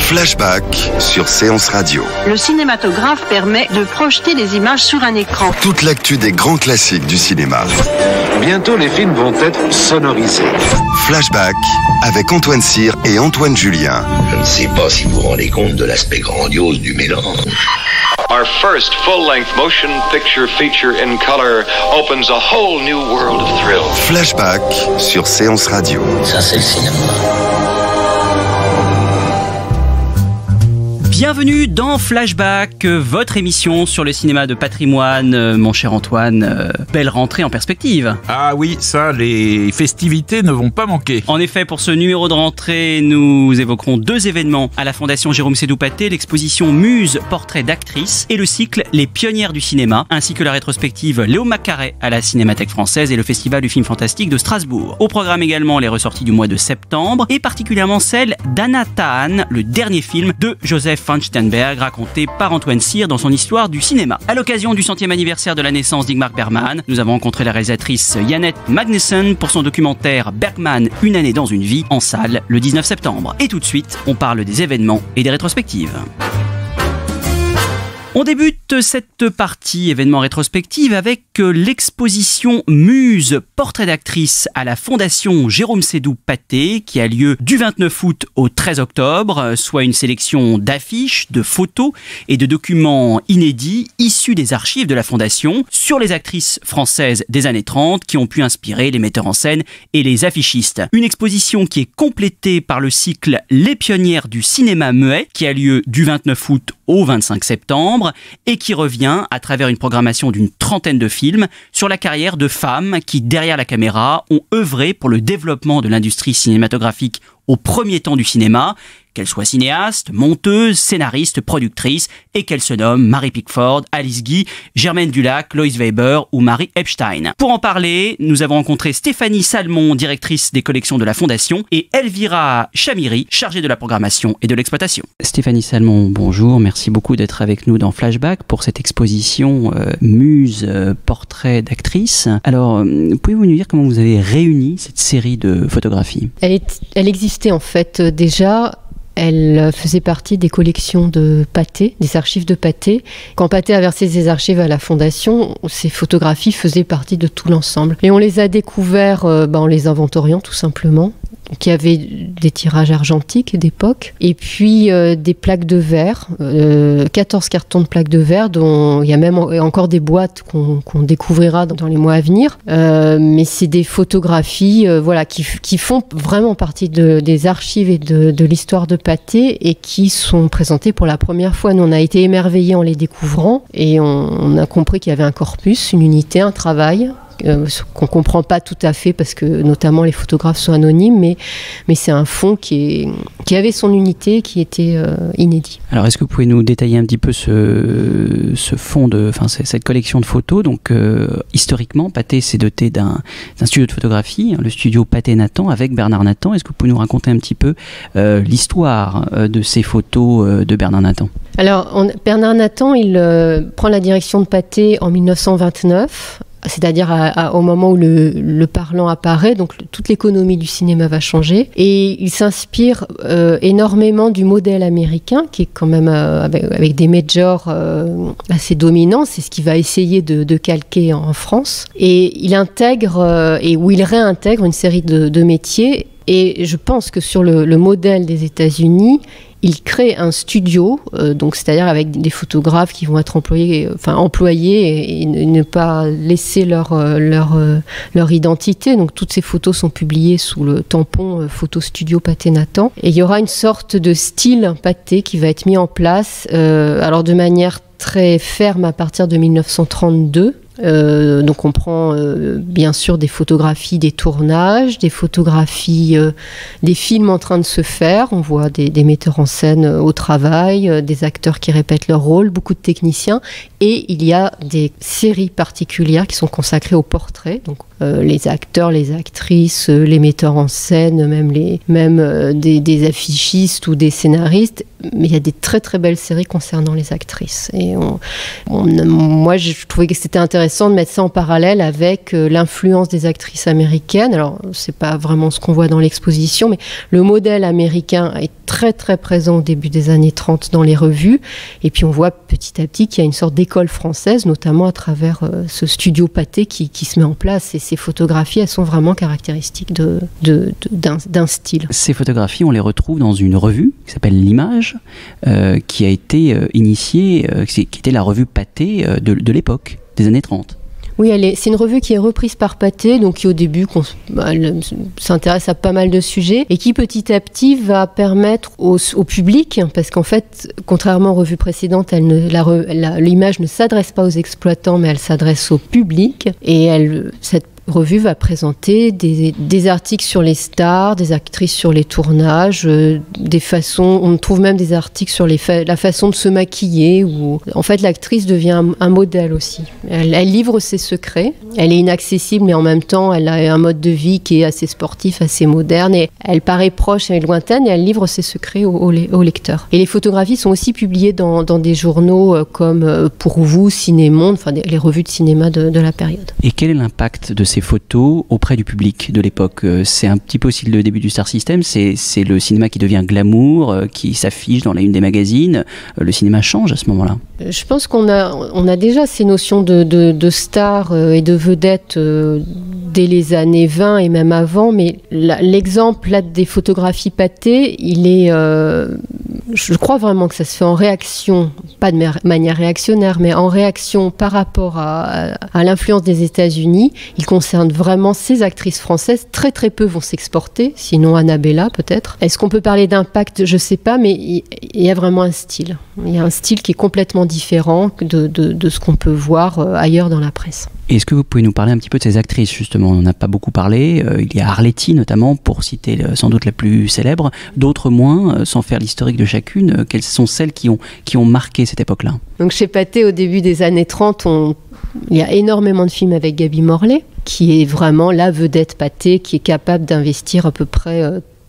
Flashback sur Séance Radio. Le cinématographe permet de projeter des images sur un écran. Toute l'actu des grands classiques du cinéma. Bientôt, les films vont être sonorisés. Flashback avec Antoine Cyr et Antoine Julien. Je ne sais pas si vous vous rendez compte de l'aspect grandiose du mélange. Our first full-length motion picture feature in color opens a whole new world of thrill. Flashback sur Séance Radio. Ça, c'est le cinéma. Bienvenue dans Flashback, votre émission sur le cinéma de patrimoine. Mon cher Antoine, belle rentrée en perspective. Ah oui, ça, les festivités ne vont pas manquer. En effet, pour ce numéro de rentrée, nous évoquerons deux événements à la Fondation Jérôme Sédou-Pathé, l'exposition Muse, portrait d'actrices, et le cycle Les Pionnières du cinéma, ainsi que la rétrospective Léo Macaré à la Cinémathèque française et le Festival du film fantastique de Strasbourg. Au programme également les ressorties du mois de septembre, et particulièrement celle d'Anna Tahan, le dernier film de Joseph van Steenberg, raconté par Antoine Cyr dans son Histoire du cinéma. À l'occasion du 100e anniversaire de la naissance d'Ingmar Bergman, nous avons rencontré la réalisatrice Jeanette Magnussen pour son documentaire Bergman, une année dans une vie, en salle le 19 septembre. Et tout de suite, on parle des événements et des rétrospectives. On débute cette partie événement rétrospective avec l'exposition Muse, portrait d'actrice à la Fondation Jérôme Sédou-Pathé qui a lieu du 29 août au 13 octobre, soit une sélection d'affiches, de photos et de documents inédits issus des archives de la Fondation sur les actrices françaises des années 30 qui ont pu inspirer les metteurs en scène et les affichistes. Une exposition qui est complétée par le cycle Les Pionnières du cinéma muet qui a lieu du 29 août au 25 septembre et qui revient à travers une programmation d'une trentaine de films sur la carrière de femmes qui, derrière la caméra, ont œuvré pour le développement de l'industrie cinématographique au premier temps du cinéma, qu'elle soit cinéaste, monteuse, scénariste, productrice, et qu'elle se nomme Mary Pickford, Alice Guy, Germaine Dulac, Lois Weber ou Marie Epstein. Pour en parler, nous avons rencontré Stéphanie Salmon, directrice des collections de la Fondation, et Elvira Chamiri, chargée de la programmation et de l'exploitation. Stéphanie Salmon, bonjour, merci beaucoup d'être avec nous dans Flashback pour cette exposition Muse, portrait d'actrice. Alors, pouvez-vous nous dire comment vous avez réuni cette série de photographies ? Elle existait en fait déjà. Elle faisait partie des collections de Pathé, des archives de Pathé. Quand Pathé a versé ses archives à la Fondation, ces photographies faisaient partie de tout l'ensemble. Et on les a découvertes en les inventoriant tout simplement. Donc, il y avait des tirages argentiques d'époque, et puis des plaques de verre, 14 cartons de plaques de verre, dont il y a même encore des boîtes qu'on découvrira dans les mois à venir. Mais c'est des photographies qui font vraiment partie des archives et de l'histoire de Pathé et qui sont présentées pour la première fois. Nous, on a été émerveillés en les découvrant et on a compris qu'il y avait un corpus, une unité, un travail. Qu'on ne comprend pas tout à fait parce que notamment les photographes sont anonymes, mais c'est un fond qui avait son unité, qui était inédit. Alors est-ce que vous pouvez nous détailler un petit peu ce fond, cette collection de photos? Donc historiquement, Pathé s'est doté d'un studio de photographie, le studio Pathé Nathan avec Bernard Nathan. Est-ce que vous pouvez nous raconter un petit peu l'histoire de ces photos de Bernard Nathan? Alors Bernard Nathan, il prend la direction de Pathé en 1929. C'est-à-dire au moment où le parlant apparaît, donc toute l'économie du cinéma va changer. Et il s'inspire énormément du modèle américain, qui est quand même avec des majors assez dominants. C'est ce qu'il va essayer de calquer en France. Et il intègre, il réintègre une série de métiers. Et je pense que sur le modèle des États-Unis, il crée un studio, c'est-à-dire avec des photographes qui vont être employés et ne pas laisser leur identité. Donc toutes ces photos sont publiées sous le tampon Photo Studio Pathé Nathan. Et il y aura une sorte de style Pathé qui va être mis en place, alors de manière très ferme à partir de 1932. Donc on prend bien sûr des photographies des tournages, des photographies des films en train de se faire. On voit des metteurs en scène au travail, des acteurs qui répètent leur rôle, beaucoup de techniciens. Et il y a des séries particulières qui sont consacrées au portrait, donc les acteurs, les actrices, les metteurs en scène, même des affichistes ou des scénaristes. Mais il y a des très très belles séries concernant les actrices. Et moi, je trouvais que c'était intéressant de mettre ça en parallèle avec l'influence des actrices américaines. Alors, c'est pas vraiment ce qu'on voit dans l'exposition, mais le modèle américain est très très présent au début des années 30 dans les revues. Et puis on voit petit à petit qu'il y a une sorte d'école française, notamment à travers ce studio Pathé qui se met en place. Et ces photographies, elles sont vraiment caractéristiques d'un style. Ces photographies, on les retrouve dans une revue qui s'appelle L'Image, qui a été initiée, qui était la revue Pathé de l'époque, des années 30. Oui, c'est une revue qui est reprise par Pathé, donc qui au début s'intéresse à pas mal de sujets et qui petit à petit va permettre au public, parce qu'en fait, contrairement aux revues précédentes, l'image ne s'adresse pas aux exploitants, mais elle s'adresse au public. Et cette revue va présenter des articles sur les stars, des actrices sur les tournages, des façons, on trouve même des articles sur la façon de se maquiller. En fait, l'actrice devient un modèle aussi. Elle livre ses secrets, elle est inaccessible, mais en même temps, elle a un mode de vie qui est assez sportif, assez moderne, et elle paraît proche et lointaine, et elle livre ses secrets aux lecteurs. Et les photographies sont aussi publiées dans des journaux comme Pour vous, Cinémonde, enfin les revues de cinéma de la période. Et quel est l'impact de ces photos auprès du public de l'époque? C'est un petit peu aussi le début du Star System, c'est le cinéma qui devient glamour, qui s'affiche dans la une des magazines. Le cinéma change à ce moment-là. Je pense qu'on a déjà ces notions de stars et de vedettes dès les années 20 et même avant, mais l'exemple là des photographies Pathé, il est, je crois vraiment que ça se fait en réaction, pas de manière réactionnaire, mais en réaction par rapport à l'influence des États-Unis. Il concerne vraiment ces actrices françaises. Très très peu vont s'exporter, sinon Annabella peut-être. Est-ce qu'on peut parler d'impact? Je sais pas, mais il y a vraiment un style. Il y a un style qui est complètement différent de ce qu'on peut voir ailleurs dans la presse. Est-ce que vous pouvez nous parler un petit peu de ces actrices, justement? On n'en a pas beaucoup parlé. Il y a Arletty, notamment, pour citer sans doute la plus célèbre. D'autres moins, sans faire l'historique de chacune. Quelles sont celles qui ont marqué cette époque-là? Donc chez Pathé, au début des années 30, il y a énormément de films avec Gaby Morley, qui est vraiment la vedette Pathé, qui est capable d'investir à peu près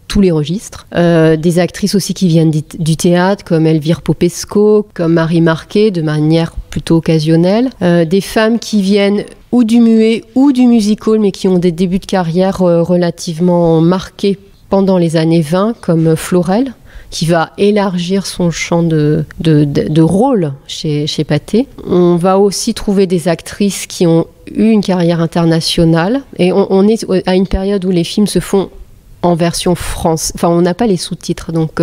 tous les registres. Des actrices aussi qui viennent du théâtre, comme Elvire Popesco, comme Marie Marquet, de manière plutôt occasionnelle. Des femmes qui viennent ou du muet ou du musical, mais qui ont des débuts de carrière relativement marqués pendant les années 20, comme Florel, qui va élargir son champ de rôle chez Pathé. On va aussi trouver des actrices qui ont eu une carrière internationale. Et on est à une période où les films se font en version française. Enfin, on n'a pas les sous-titres, donc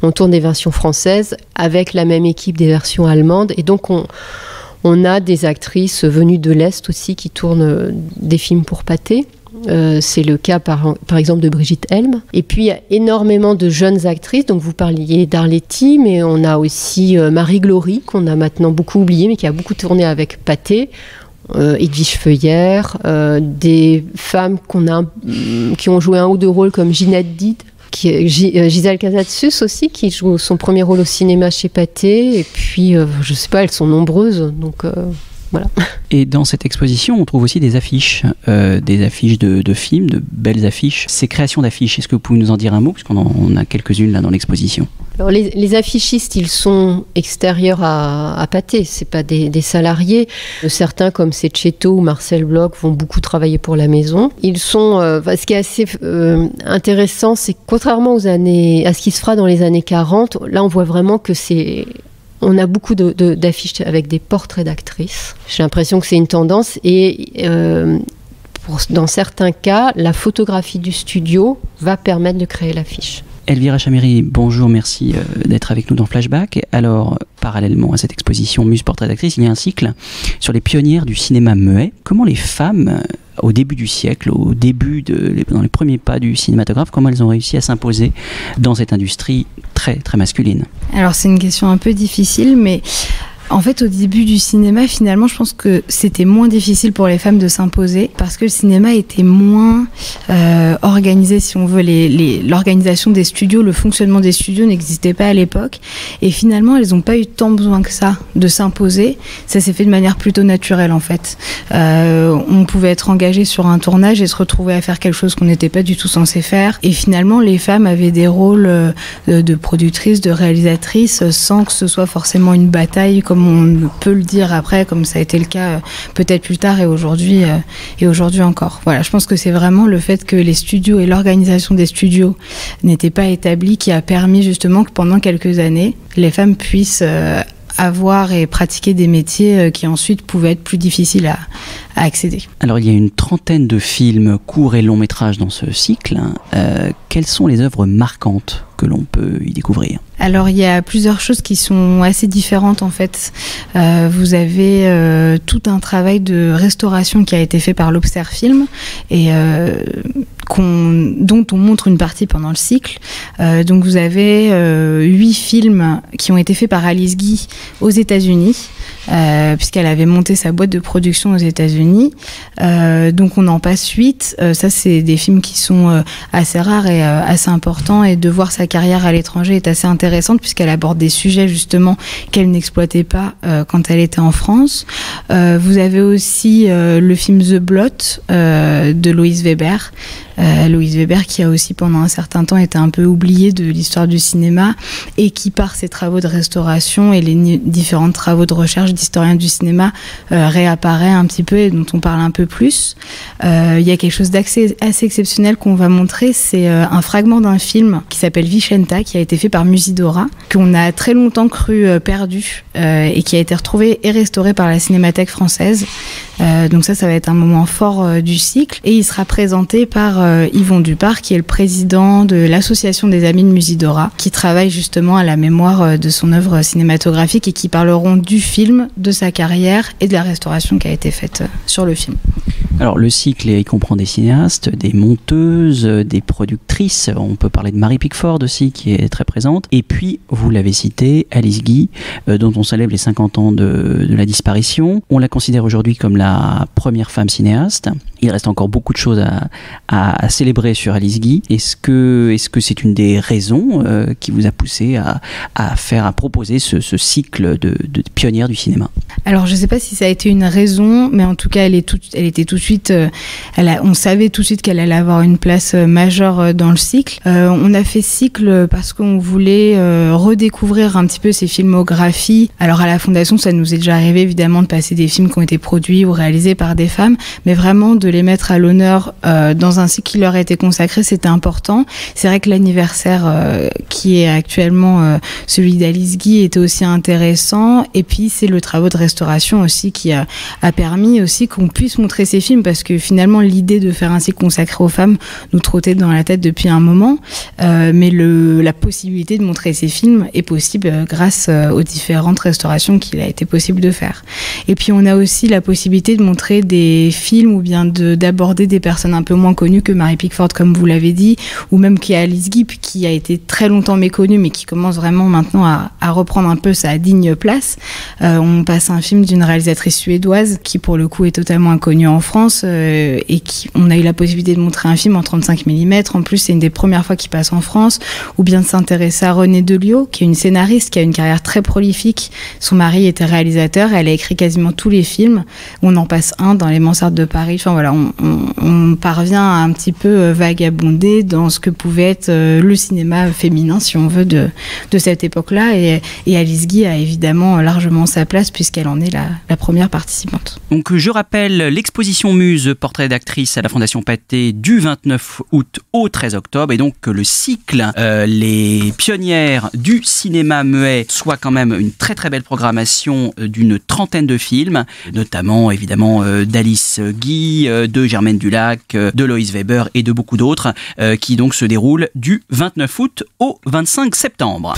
on tourne des versions françaises avec la même équipe des versions allemandes. Et donc, on a des actrices venues de l'Est aussi qui tournent des films pour Pathé. C'est le cas par exemple de Brigitte Helm. Et puis il y a énormément de jeunes actrices, donc vous parliez d'Arletty, mais on a aussi Marie Glory, qu'on a maintenant beaucoup oublié, mais qui a beaucoup tourné avec Pathé. Edwige Feuillère, des femmes qui ont joué un ou deux rôles comme Ginette Did, Gisèle Casatsus aussi, qui joue son premier rôle au cinéma chez Pathé. Et puis, je sais pas, elles sont nombreuses, donc voilà. Et dans cette exposition, on trouve aussi des affiches de films, de belles affiches. Ces créations d'affiches, est-ce que vous pouvez nous en dire un mot, puisqu'on a quelques-unes là dans l'exposition? Alors les affichistes, ils sont extérieurs à Pathé, c'est pas des salariés. Certains comme Cecchetto ou Marcel Bloch vont beaucoup travailler pour la maison. Ils sont, ce qui est assez intéressant, c'est que contrairement à ce qui se fera dans les années 40, là on voit vraiment que on a beaucoup d'affiches avec des portraits d'actrices. J'ai l'impression que c'est une tendance et dans certains cas, la photographie du studio va permettre de créer l'affiche. Elvira Chaméry, bonjour, merci d'être avec nous dans Flashback. Alors, parallèlement à cette exposition Muse Portrait d'actrice, il y a un cycle sur les pionnières du cinéma muet. Comment les femmes, au début du siècle, dans les premiers pas du cinématographe, comment elles ont réussi à s'imposer dans cette industrie très, très masculine? Alors, c'est une question un peu difficile, mais En fait, au début du cinéma, finalement, je pense que c'était moins difficile pour les femmes de s'imposer parce que le cinéma était moins organisé, si on veut. L'organisation des studios, le fonctionnement des studios n'existait pas à l'époque. Et finalement, elles n'ont pas eu tant besoin que ça de s'imposer. Ça s'est fait de manière plutôt naturelle, en fait. On pouvait être engagé sur un tournage et se retrouver à faire quelque chose qu'on n'était pas du tout censé faire. Et finalement, les femmes avaient des rôles de productrices, de réalisatrices, sans que ce soit forcément une bataille, comme on peut le dire après, comme ça a été le cas peut-être plus tard et aujourd'hui encore. Voilà, je pense que c'est vraiment le fait que les studios et l'organisation des studios n'étaient pas établis qui a permis justement que pendant quelques années, les femmes puissent avoir et pratiquer des métiers qui ensuite pouvaient être plus difficiles à accéder. Alors il y a une trentaine de films courts et longs métrages dans ce cycle. Quelles sont les œuvres marquantes que l'on peut y découvrir? Alors il y a plusieurs choses qui sont assez différentes en fait. Vous avez tout un travail de restauration qui a été fait par l'Observe Film et dont on montre une partie pendant le cycle. Donc vous avez 8 films qui ont été faits par Alice Guy aux États-Unis. Puisqu'elle avait monté sa boîte de production aux États-Unis. Donc on en passe 8. Ça, c'est des films qui sont assez rares et assez importants. Et de voir sa carrière à l'étranger est assez intéressante puisqu'elle aborde des sujets justement qu'elle n'exploitait pas quand elle était en France. Vous avez aussi le film The Blot de Louise Weber. Louise Weber qui a aussi pendant un certain temps été un peu oubliée de l'histoire du cinéma et qui par ses travaux de restauration et les différents travaux de recherche d'historien du cinéma réapparaît un petit peu et dont on parle un peu plus. Il y a quelque chose assez exceptionnel qu'on va montrer, c'est un fragment d'un film qui s'appelle Vicenta qui a été fait par Musidora, qu'on a très longtemps cru perdu et qui a été retrouvé et restauré par la Cinémathèque française. Donc ça va être un moment fort du cycle et il sera présenté par Yvon Dupart qui est le président de l'association des amis de Musidora qui travaille justement à la mémoire de son œuvre cinématographique et qui parleront du film, de sa carrière et de la restauration qui a été faite sur le film. Alors le cycle, il comprend des cinéastes, des monteuses, des productrices. On peut parler de Mary Pickford aussi qui est très présente. Et puis, vous l'avez cité, Alice Guy, dont on célèbre les 50 ans de la disparition. On la considère aujourd'hui comme la première femme cinéaste. Il reste encore beaucoup de choses à célébrer sur Alice Guy. Est-ce que c'est une des raisons qui vous a poussé à proposer ce cycle de pionnière du cinéma? Alors, je ne sais pas si ça a été une raison, mais en tout cas, elle était tout de suite. On savait tout de suite qu'elle allait avoir une place majeure dans le cycle. On a fait cycle parce qu'on voulait redécouvrir un petit peu ses filmographies. Alors, à la Fondation, ça nous est déjà arrivé évidemment de passer des films qui ont été produits ou réalisés par des femmes, mais vraiment de les mettre à l'honneur dans un cycle qui leur a été consacré, c'était important. C'est vrai que l'anniversaire qui est actuellement celui d'Alice Guy était aussi intéressant. Et puis, c'est le travail de restauration aussi qui a permis aussi qu'on puisse montrer ces films parce que finalement, l'idée de faire un cycle consacré aux femmes nous trottait dans la tête depuis un moment. Mais la possibilité de montrer ces films est possible grâce aux différentes restaurations qu'il a été possible de faire. Et puis, on a aussi la possibilité de montrer des films ou bien d'aborder des personnes un peu moins connues que Mary Pickford, comme vous l'avez dit, ou même qui est Alice Guy, qui a été très longtemps méconnue, mais qui commence vraiment maintenant à reprendre un peu sa digne place. On passe un film d'une réalisatrice suédoise qui, pour le coup, est totalement inconnue en France et on a eu la possibilité de montrer un film en 35 mm. En plus, c'est une des premières fois qu'il passe en France. Ou bien de s'intéresser à Renée Delio, qui est une scénariste qui a une carrière très prolifique. Son mari était réalisateur et elle a écrit quasiment tous les films. On en passe un dans Les Mansardes de Paris. Enfin voilà, on parvient à un petit peu vagabonder dans ce que pouvait être le cinéma féminin, si on veut, de cette époque-là. Et Alice Guy a évidemment largement sa place puisqu'elle en est la première participante. Donc je rappelle l'exposition Muse, portrait d'actrice à la Fondation Pathé du 29 août au 13 octobre et donc que le cycle Les pionnières du cinéma muet soit quand même une très très belle programmation d'une trentaine de films, notamment évidemment d'Alice Guy, de Germaine Dulac, de Loïs Weber et de beaucoup d'autres qui donc se déroulent du 29 août au 25 septembre.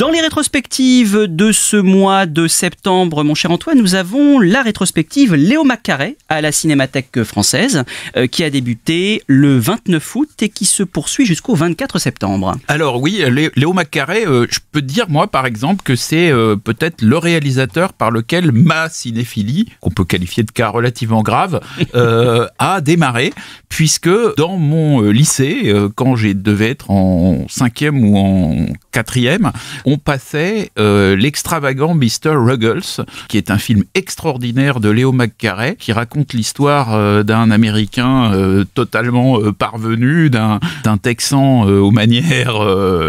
Dans les rétrospectives de ce mois de septembre, mon cher Antoine, nous avons la rétrospective Léo McCarey à la Cinémathèque française qui a débuté le 29 août et qui se poursuit jusqu'au 24 septembre. Alors oui, Léo McCarey, je peux te dire moi par exemple que c'est peut-être le réalisateur par lequel ma cinéphilie, qu'on peut qualifier de cas relativement grave, a démarré, puisque dans mon lycée, quand je devais être en 5e ou en 4e, on passait l'extravagant Mr. Ruggles, qui est un film extraordinaire de Léo McCarey, qui raconte l'histoire d'un Américain totalement parvenu, d'un Texan aux manières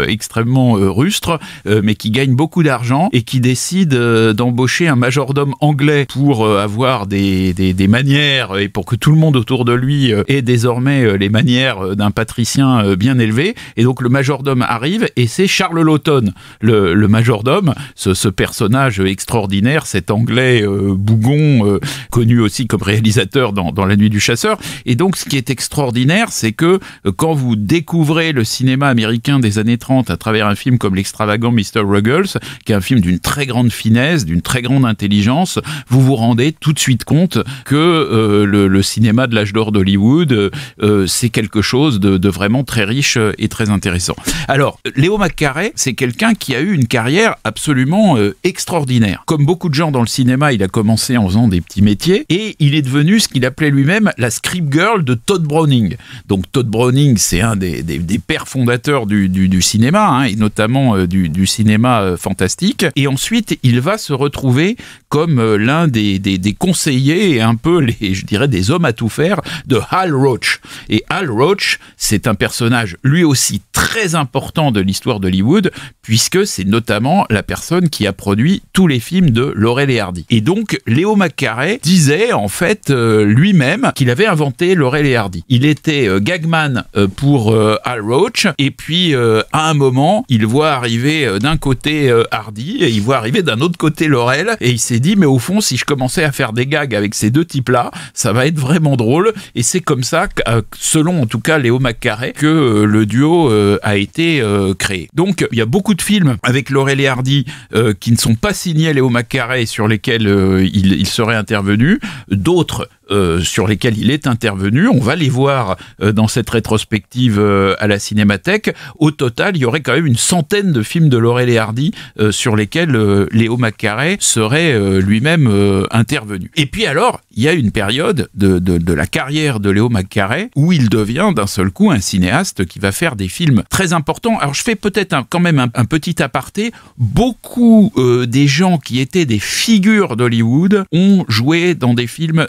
extrêmement rustres, mais qui gagne beaucoup d'argent et qui décide d'embaucher un majordome anglais pour avoir des manières et pour que tout le monde autour de lui ait désormais les manières d'un patricien bien élevé. Et donc le majordome arrive et c'est Charles Laughton, le majordome, ce personnage extraordinaire, cet anglais bougon, connu aussi comme réalisateur dans La Nuit du Chasseur. Et donc ce qui est extraordinaire, c'est que quand vous découvrez le cinéma américain des années 30 à travers un film comme l'extravagant Mr. Ruggles, qui est un film d'une très grande finesse, d'une très grande intelligence, vous vous rendez tout de suite compte que le cinéma de l'âge d'or d'Hollywood, c'est quelque chose de vraiment très riche et très intéressant. Alors, Léo McCarey, c'est quelqu'un qui a eu une carrière absolument extraordinaire. Comme beaucoup de gens dans le cinéma, il a commencé en faisant des petits métiers et il est devenu ce qu'il appelait lui-même la script girl de Todd Browning. Donc Todd Browning, c'est un des pères fondateurs du cinéma, hein, et notamment du cinéma fantastique. Et ensuite, il va se retrouver comme l'un des conseillers et un peu, je dirais, des hommes à tout faire de Hal Roach. Et Hal Roach, c'est un personnage lui aussi très important de l'histoire d'Hollywood, puisque c'est notamment la personne qui a produit tous les films de Laurel et Hardy. Et donc, Léo McCarey disait en fait lui-même qu'il avait inventé Laurel et Hardy. Il était gagman pour Hal Roach, et puis à un moment, il voit arriver d'un côté Hardy, et il voit arriver d'un autre côté Laurel, et il s'est dit, mais au fond, si je commençais à faire des gags avec ces deux types-là, ça va être vraiment drôle. Et c'est comme ça, selon en tout cas Léo McCarey, que le duo a été créé. Donc, il y a beaucoup de films avec Laurel et Hardy qui ne sont pas signés Léo McCarey, sur lesquels il serait intervenu. D'autres sur lesquels il est intervenu. On va les voir dans cette rétrospective à la Cinémathèque. Au total, il y aurait quand même une centaine de films de Laurel et Hardy sur lesquels Léo McCarey serait lui-même intervenu. Et puis alors, il y a une période de la carrière de Léo McCarey où il devient d'un seul coup un cinéaste qui va faire des films très importants. Alors je fais peut-être quand même un petit aparté. Beaucoup des gens qui étaient des figures d'Hollywood ont joué dans des films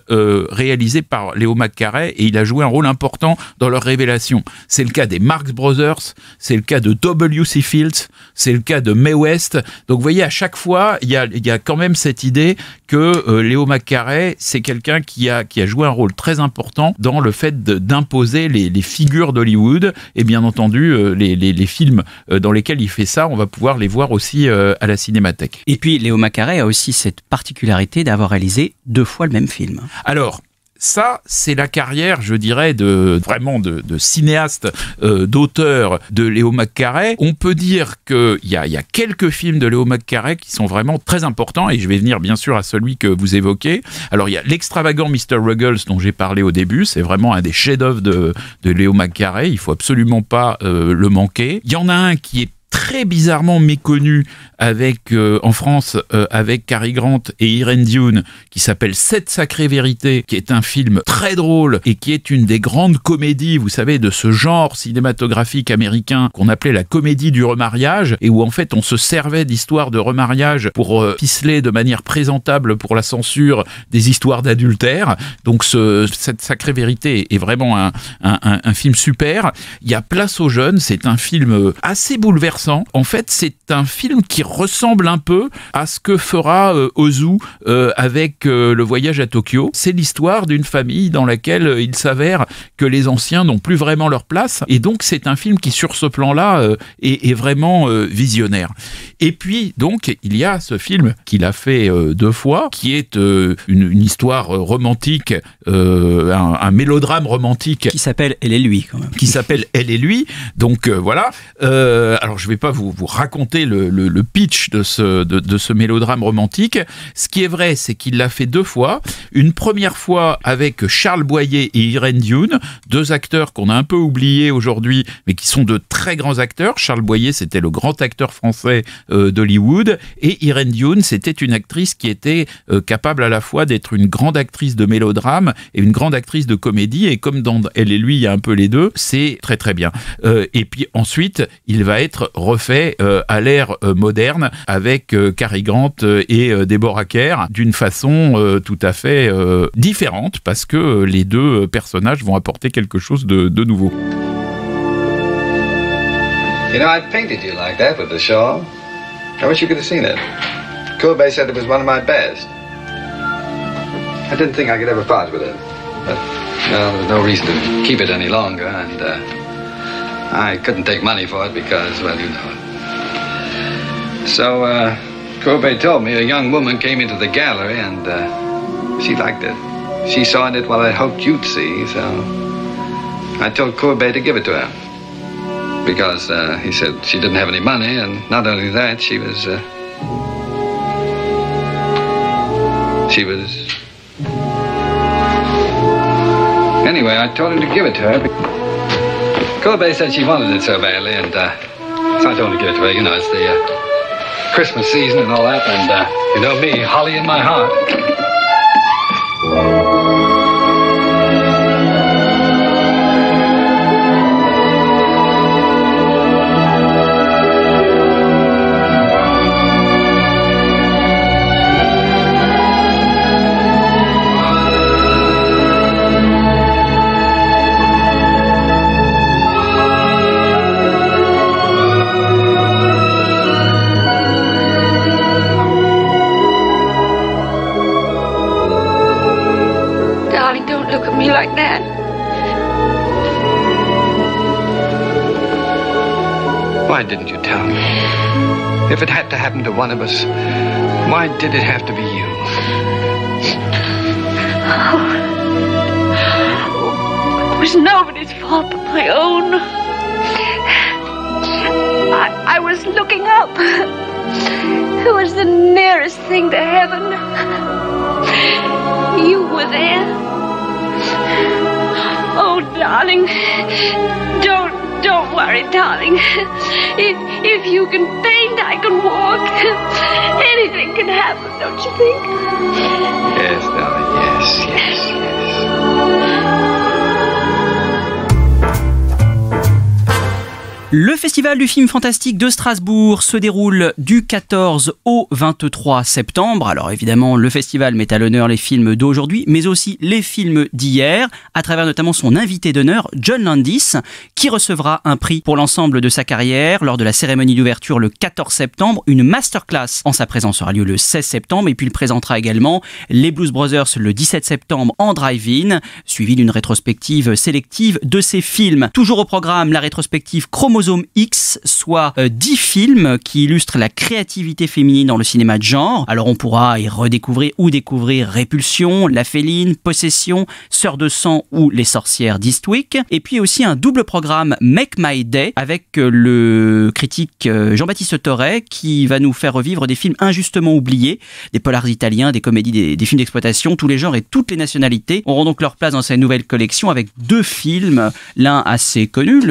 réalisé par Léo McCarey, et il a joué un rôle important dans leur révélation. C'est le cas des Marx Brothers, c'est le cas de W.C. Fields, c'est le cas de Mae West. Donc vous voyez, à chaque fois, il y a quand même cette idée que Léo McCarey, c'est quelqu'un qui a joué un rôle très important dans le fait d'imposer les figures d'Hollywood, et bien entendu, les films dans lesquels il fait ça, on va pouvoir les voir aussi à la Cinémathèque. Et puis, Léo McCarey a aussi cette particularité d'avoir réalisé 2 fois le même film. Alors, ça, c'est la carrière, je dirais, de cinéaste, d'auteur de Léo McCarey. On peut dire qu'il y a quelques films de Léo McCarey qui sont vraiment très importants, et je vais venir bien sûr à celui que vous évoquez. Alors, il y a l'extravagant Mr. Ruggles dont j'ai parlé au début. C'est vraiment un des chefs-d'œuvre de Léo McCarey. Il faut absolument pas le manquer. Il y en a un qui est très bizarrement méconnu en France avec Cary Grant et Irene Dunne, qui s'appelle Sept sacrées vérités, qui est un film très drôle et qui est une des grandes comédies, vous savez, de ce genre cinématographique américain qu'on appelait la comédie du remariage, et où en fait on se servait d'histoires de remariage pour ficeler de manière présentable pour la censure des histoires d'adultère. Donc Sept sacrées vérités est vraiment un film super. Il y a Place aux jeunes, c'est un film assez bouleversant. En fait, c'est un film qui ressemble un peu à ce que fera Ozu avec Le Voyage à Tokyo. C'est l'histoire d'une famille dans laquelle il s'avère que les anciens n'ont plus vraiment leur place, et donc c'est un film qui, sur ce plan-là, est vraiment visionnaire. Et puis, donc, il y a ce film qu'il a fait 2 fois, qui est une histoire romantique, un mélodrame romantique. Qui s'appelle Elle et lui, quand même. Qui s'appelle Elle et lui. Donc, voilà. Alors, je vais vais pas vous raconter le pitch de ce mélodrame romantique. Ce qui est vrai, c'est qu'il l'a fait 2 fois. Une première fois avec Charles Boyer et Irène Dune, 2 acteurs qu'on a un peu oubliés aujourd'hui, mais qui sont de très grands acteurs. Charles Boyer, c'était le grand acteur français d'Hollywood, et Irène Dune, c'était une actrice qui était capable à la fois d'être une grande actrice de mélodrame et une grande actrice de comédie, et comme dans Elle et lui, il y a un peu les deux, c'est très très bien. Et puis ensuite, il va être refait à l'ère moderne avec Cary Grant et Deborah Kerr d'une façon tout à fait différente, parce que les 2 personnages vont apporter quelque chose de nouveau. You know, I painted you like that with the shawl. I wish you could have seen it. Courbet said it was one of my best. I didn't think I could ever part with it. But, well, there was no reason to keep it any longer, and I couldn't take money for it because, well, you know it. So, Courbet told me a young woman came into the gallery and she liked it. She saw in it what I hoped you'd see, so I told Courbet to give it to her. Because he said she didn't have any money, and not only that, she was... Anyway, I told him to give it to her. Courbet said she wanted it so badly, and so I told him to give it to her. You know, it's the Christmas season and all that, and you know me, holly in my heart. Like that. Why didn't you tell me? If it had to happen to one of us, why did it have to be you? It was nobody's fault but my own. I was looking up. It was the nearest thing to heaven. You were there. Oh, darling, don't worry, darling. If you can paint, I can walk. Anything can happen, don't you think? Yes, darling, yes. Le Festival du film fantastique de Strasbourg se déroule du 14 au 23 septembre. Alors évidemment, le festival met à l'honneur les films d'aujourd'hui, mais aussi les films d'hier, à travers notamment son invité d'honneur, John Landis, qui recevra un prix pour l'ensemble de sa carrière lors de la cérémonie d'ouverture le 14 septembre. Une masterclass en sa présence aura lieu le 16 septembre, et puis il présentera également les Blues Brothers le 17 septembre en drive-in, suivi d'une rétrospective sélective de ses films. Toujours au programme, la rétrospective Chromosome X, soit 10 films qui illustrent la créativité féminine dans le cinéma de genre. Alors on pourra y redécouvrir ou découvrir Répulsion, La Féline, Possession, Sœurs de sang ou Les Sorcières d'Eastwick. Et puis aussi un double programme Make My Day avec le critique Jean-Baptiste Torret qui va nous faire revivre des films injustement oubliés, des polars italiens, des comédies, des films d'exploitation. Tous les genres et toutes les nationalités auront donc leur place dans cette nouvelle collection avec 2 films, l'un assez connu,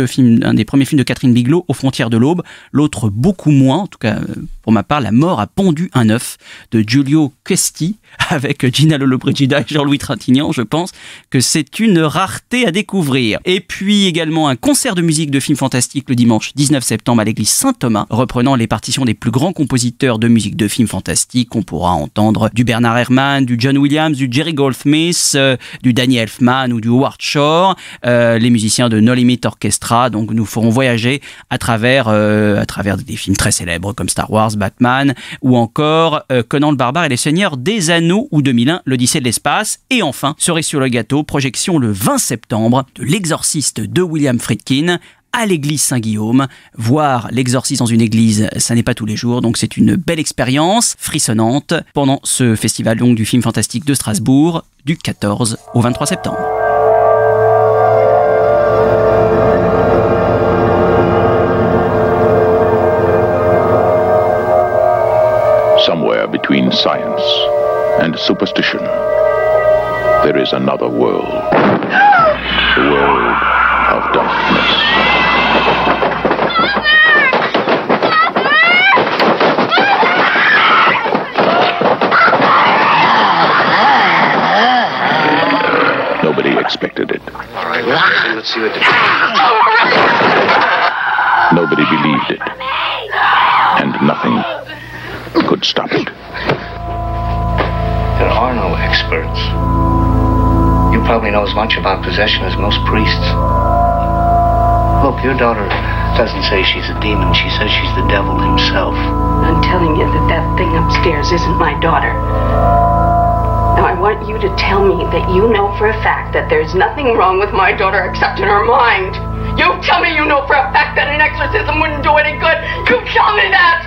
un des premiers films de Catherine Bigelow, Aux frontières de l'aube, l'autre beaucoup moins, en tout cas pour ma part, La mort a pondu un œuf de Giulio Questi avec Gina Lollobrigida et Jean-Louis Trintignant. Je pense que c'est une rareté à découvrir. Et puis également un concert de musique de films fantastiques le dimanche 19 septembre à l'église Saint-Thomas, reprenant les partitions des plus grands compositeurs de musique de films fantastiques. On pourra entendre du Bernard Herrmann, du John Williams, du Jerry Goldsmith, du Danny Elfman ou du Howard Shore, les musiciens de No Limit Orchestra. Donc nous ferons voyager à travers des films très célèbres comme Star Wars, Batman ou encore Conan le Barbare et les Seigneurs des Anneaux ou 2001, l'Odyssée de l'espace. Et enfin, cerise sur le gâteau, projection le 20 septembre de L'Exorciste de William Friedkin à l'église Saint-Guillaume. Voir l'exorcisme dans une église, ça n'est pas tous les jours, donc c'est une belle expérience frissonnante pendant ce festival donc, du film fantastique de Strasbourg du 14 au 23 septembre. Somewhere between science and superstition, there is another world. The world of darkness. Nobody expected it. All right, let's see what the... Nobody believed it. And nothing could stop it. There are no experts. You probably know as much about possession as most priests. Look, your daughter doesn't say she's a demon. She says she's the devil himself. I'm telling you that that thing upstairs isn't my daughter. Now, I want you to tell me that you know for a fact that there's nothing wrong with my daughter except in her mind. You tell me you know for a fact that an exorcism wouldn't do any good. You tell me that!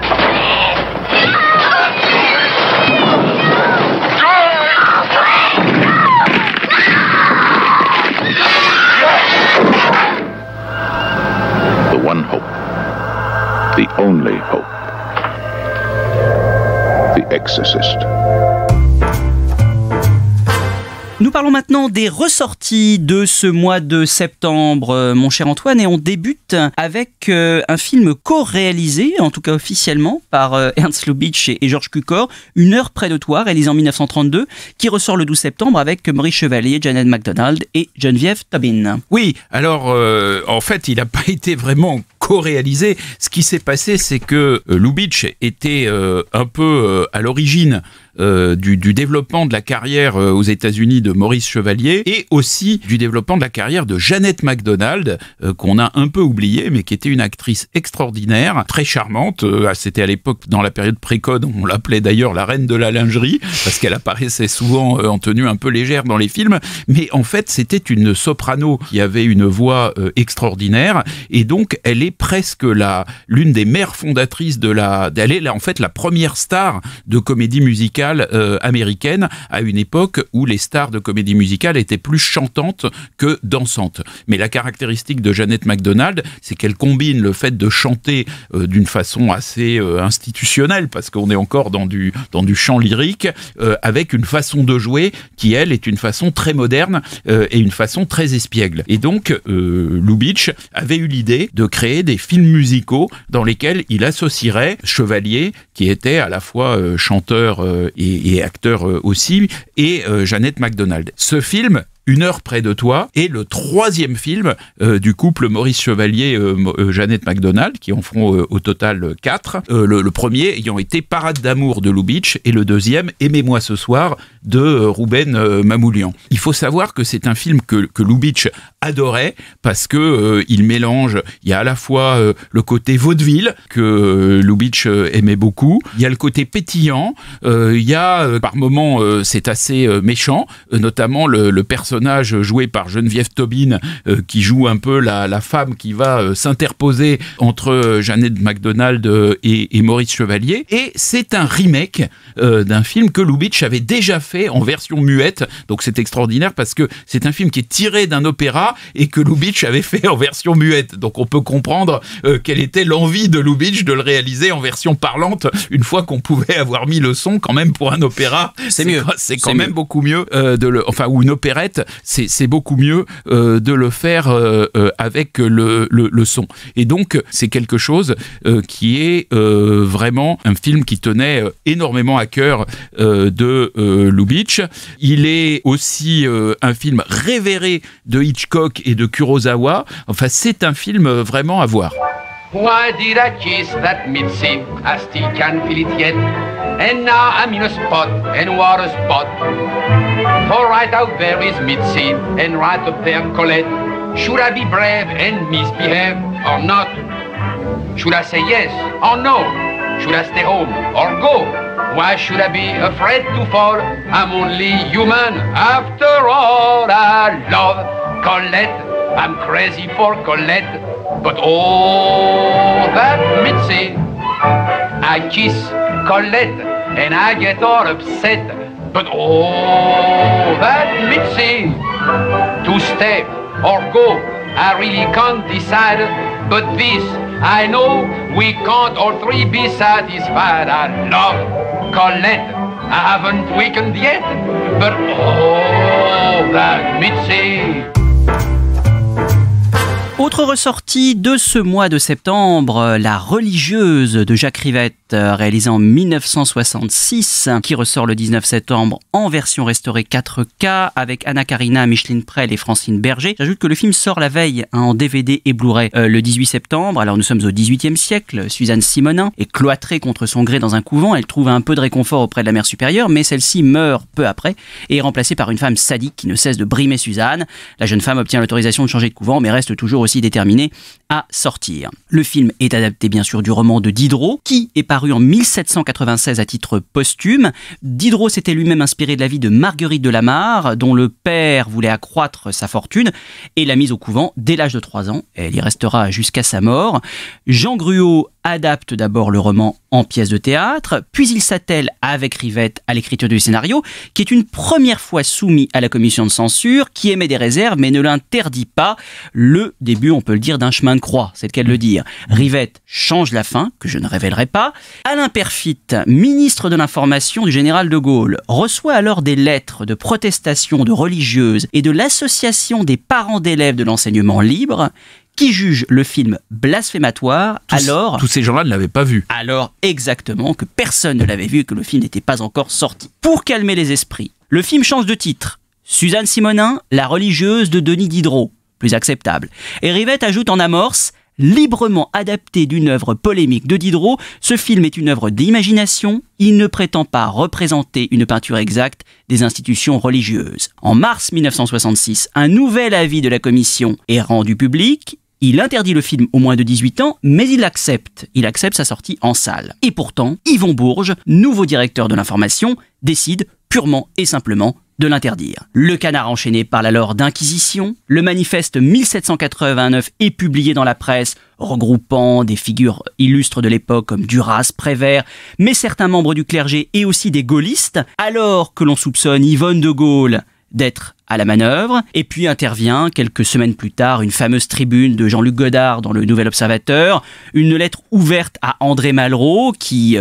The one hope. The only hope. The Exorcist. Nous parlons maintenant des ressorties de ce mois de septembre, mon cher Antoine, et on débute avec un film co-réalisé, en tout cas officiellement, par Ernst Lubitsch et George Cukor, Une heure près de toi, réalisé en 1932, qui ressort le 12 septembre avec Maurice Chevalier, Jeannette MacDonald et Geneviève Tobin. Oui, alors en fait, il n'a pas été vraiment co-réalisé. Ce qui s'est passé, c'est que Lubitsch était un peu à l'origine du développement de la carrière aux États-Unis de Maurice Chevalier et aussi du développement de la carrière de Jeannette MacDonald, qu'on a un peu oublié, mais qui était une actrice extraordinaire, très charmante. C'était à l'époque, dans la période pré-code, on l'appelait d'ailleurs la reine de la lingerie, parce qu'elle apparaissait souvent en tenue un peu légère dans les films, mais en fait, c'était une soprano qui avait une voix extraordinaire, et donc elle est presque l'une des mères fondatrices elle est en fait la première star de comédie musicale américaine à une époque où les stars de comédie musicale étaient plus chantantes que dansantes. Mais la caractéristique de Jeannette MacDonald, c'est qu'elle combine le fait de chanter d'une façon assez institutionnelle, parce qu'on est encore dans du chant lyrique, avec une façon de jouer qui, elle, est une façon très moderne et une façon très espiègle. Et donc, Lubitsch avait eu l'idée de créer des films musicaux dans lesquels il associerait Chevalier, qui était à la fois chanteur et acteur aussi, et Jeannette MacDonald. Ce film, Une heure près de toi, est le troisième film du couple Maurice Chevalier-Jeannette MacDonald, qui en feront au total 4. Le premier ayant été Parade d'amour de Lubitsch et le deuxième Aimez-moi ce soir de Rouben Mamoulian. Il faut savoir que c'est un film que Lubitsch adorait parce que il mélange, il y a à la fois le côté vaudeville que Lubitsch aimait beaucoup, il y a le côté pétillant, il y a par moments c'est assez méchant, notamment le personnage joué par Geneviève Tobin qui joue un peu la femme qui va s'interposer entre Jeannette MacDonald et Maurice Chevalier, et c'est un remake d'un film que Lubitsch avait déjà fait en version muette, donc c'est extraordinaire parce que c'est un film qui est tiré d'un opéra et que Lubitsch avait fait en version muette, donc on peut comprendre quelle était l'envie de Lubitsch de le réaliser en version parlante une fois qu'on pouvait avoir mis le son quand même pour un opéra. C'est mieux, c'est quand même beaucoup mieux ou une opérette, c'est beaucoup mieux de le faire avec le son. Et donc c'est quelque chose qui est vraiment un film qui tenait énormément à cœur de Lubitsch. Il est aussi un film révéré de Hitchcock et de Kurosawa. Enfin, c'est un film vraiment à voir. Why did I kiss that Mitzi? I still can feel it yet. And now I'm in a spot, and what a spot. For right out there is Mitzi, and right up there Colette. Should I be brave and misbehave or not? Should I say yes or no? Should I stay home or go? Why should I be afraid to fall? I'm only human after all. I love Colette, I'm crazy for Colette. But oh, that Mitzi, I kiss Colette and I get all upset. But oh, that Mitzi, to stay or go, I really can't decide. But this, I know we can't all three be satisfied. I love Colette. I haven't weakened yet, but oh, that Mitzi. Autre ressortie de ce mois de septembre, La religieuse de Jacques Rivette, réalisée en 1966, qui ressort le 19 septembre en version restaurée 4K avec Anna Karina, Micheline Prel et Francine Berger. J'ajoute que le film sort la veille en DVD et Blu-ray le 18 septembre. Alors nous sommes au XVIIIe siècle. Suzanne Simonin est cloîtrée contre son gré dans un couvent. Elle trouve un peu de réconfort auprès de la mère supérieure, mais celle-ci meurt peu après et est remplacée par une femme sadique qui ne cesse de brimer Suzanne. La jeune femme obtient l'autorisation de changer de couvent, mais reste toujours aussi déterminée à sortir. Le film est adapté bien sûr du roman de Diderot, qui est paru en 1796 à titre posthume. Diderot s'était lui-même inspiré de la vie de Marguerite de la Mare, dont le père voulait accroître sa fortune et l'a mise au couvent dès l'âge de 3 ans. Elle y restera jusqu'à sa mort. Jean Gruau adapte d'abord le roman en pièce de théâtre, puis il s'attelle avec Rivette à l'écriture du scénario, qui est une première fois soumis à la commission de censure, qui émet des réserves mais ne l'interdit pas. Le début, on peut le dire, d'un chemin de croix, c'est le cas de le dire. Rivette change la fin, que je ne révélerai pas. Alain Peyrefitte, ministre de l'Information du général de Gaulle, reçoit alors des lettres de protestation de religieuses et de l'association des parents d'élèves de l'enseignement libre, qui juge le film blasphématoire. Tous ces gens-là ne l'avaient pas vu. Alors exactement, que personne ne l'avait vu et que le film n'était pas encore sorti. Pour calmer les esprits, le film change de titre. Suzanne Simonin, La religieuse de Denis Diderot. Plus acceptable. Et Rivette ajoute en amorce: librement adapté d'une œuvre polémique de Diderot, ce film est une œuvre d'imagination, il ne prétend pas représenter une peinture exacte des institutions religieuses. En mars 1966, un nouvel avis de la commission est rendu public. Il interdit le film aux moins de 18 ans, mais il accepte sa sortie en salle. Et pourtant, Yvon Bourges, nouveau directeur de l'information, décide purement et simplement de l'interdire. Le Canard enchaîné parle alors d'inquisition. Le manifeste 1789 est publié dans la presse, regroupant des figures illustres de l'époque comme Duras, Prévert, mais certains membres du clergé et aussi des gaullistes, alors que l'on soupçonne Yvonne de Gaulle d'être à la manœuvre. Et puis intervient, quelques semaines plus tard, une fameuse tribune de Jean-Luc Godard dans le Nouvel Observateur, une lettre ouverte à André Malraux qui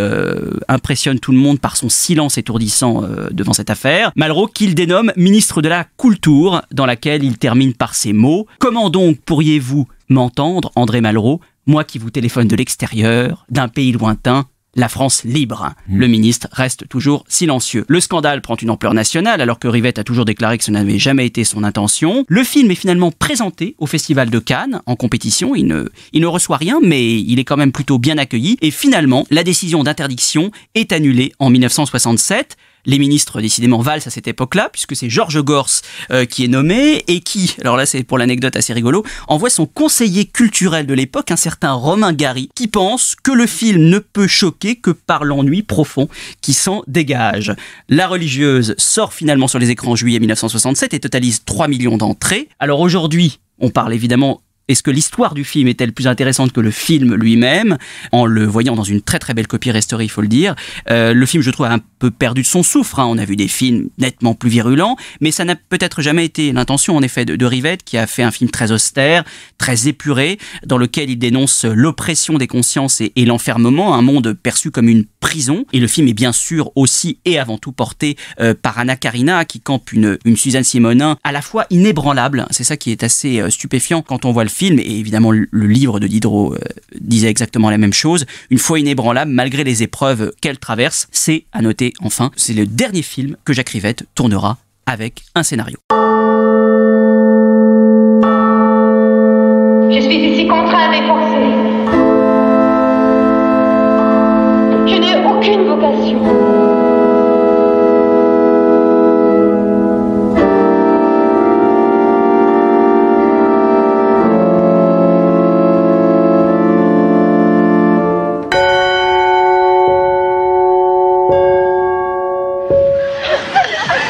impressionne tout le monde par son silence étourdissant devant cette affaire. Malraux qu'il dénomme ministre de la Culture, dans laquelle il termine par ces mots: « Comment donc pourriez-vous m'entendre, André Malraux, moi qui vous téléphone de l'extérieur, d'un pays lointain, la France libre ». Le ministre reste toujours silencieux. Le scandale prend une ampleur nationale alors que Rivette a toujours déclaré que ce n'avait jamais été son intention. Le film est finalement présenté au Festival de Cannes en compétition. Il ne reçoit rien, mais il est quand même plutôt bien accueilli. Et finalement, la décision d'interdiction est annulée en 1967. Les ministres, décidément, valsent à cette époque-là, puisque c'est Georges Gors qui est nommé et qui, alors là c'est pour l'anecdote assez rigolo, envoie son conseiller culturel de l'époque, un certain Romain Gary, qui pense que le film ne peut choquer que par l'ennui profond qui s'en dégage. La religieuse sort finalement sur les écrans en juillet 1967 et totalise 3 millions d'entrées. Alors aujourd'hui, on parle évidemment... Est-ce que l'histoire du film est-elle plus intéressante que le film lui-même? En le voyant dans une très très belle copie restaurée, il faut le dire. Le film, je trouve, a un peu perdu de son souffle. On a vu des films nettement plus virulents, mais ça n'a peut-être jamais été l'intention, en effet, de Rivette, qui a fait un film très austère, très épuré, dans lequel il dénonce l'oppression des consciences et l'enfermement, un monde perçu comme une prison. Et le film est bien sûr aussi et avant tout porté par Anna Karina, qui campe une Suzanne Simonin à la fois inébranlable. C'est ça qui est assez stupéfiant quand on voit le film, et évidemment le livre de Diderot disait exactement la même chose. Une foi inébranlable malgré les épreuves qu'elle traverse. C'est, à noter enfin, c'est le dernier film que Jacques Rivette tournera avec un scénario. Je suis ici contrainte et forcée. Je n'ai aucune vocation.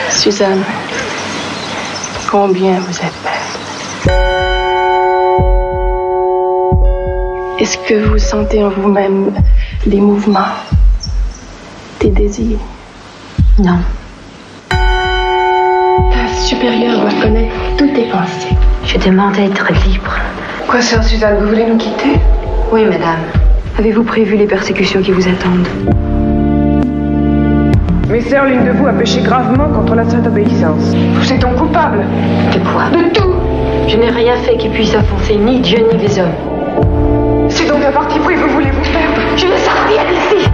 Suzanne, combien vous êtes belle. Est-ce que vous sentez en vous-même des mouvements, des désirs? Non. Ta supérieure doit connaître toutes tes pensées. Je demande à être libre. Quoi, sœur Suzanne, vous voulez nous quitter? Oui, madame. Avez-vous prévu les persécutions qui vous attendent? Professeur, l'une de vous a péché gravement contre la sainte obéissance. Vous êtes donc coupable. De quoi? De tout. Je n'ai rien fait qui puisse offenser ni Dieu ni les hommes. C'est donc à parti pris que vous voulez vous perdre. Je veux sortir d'ici.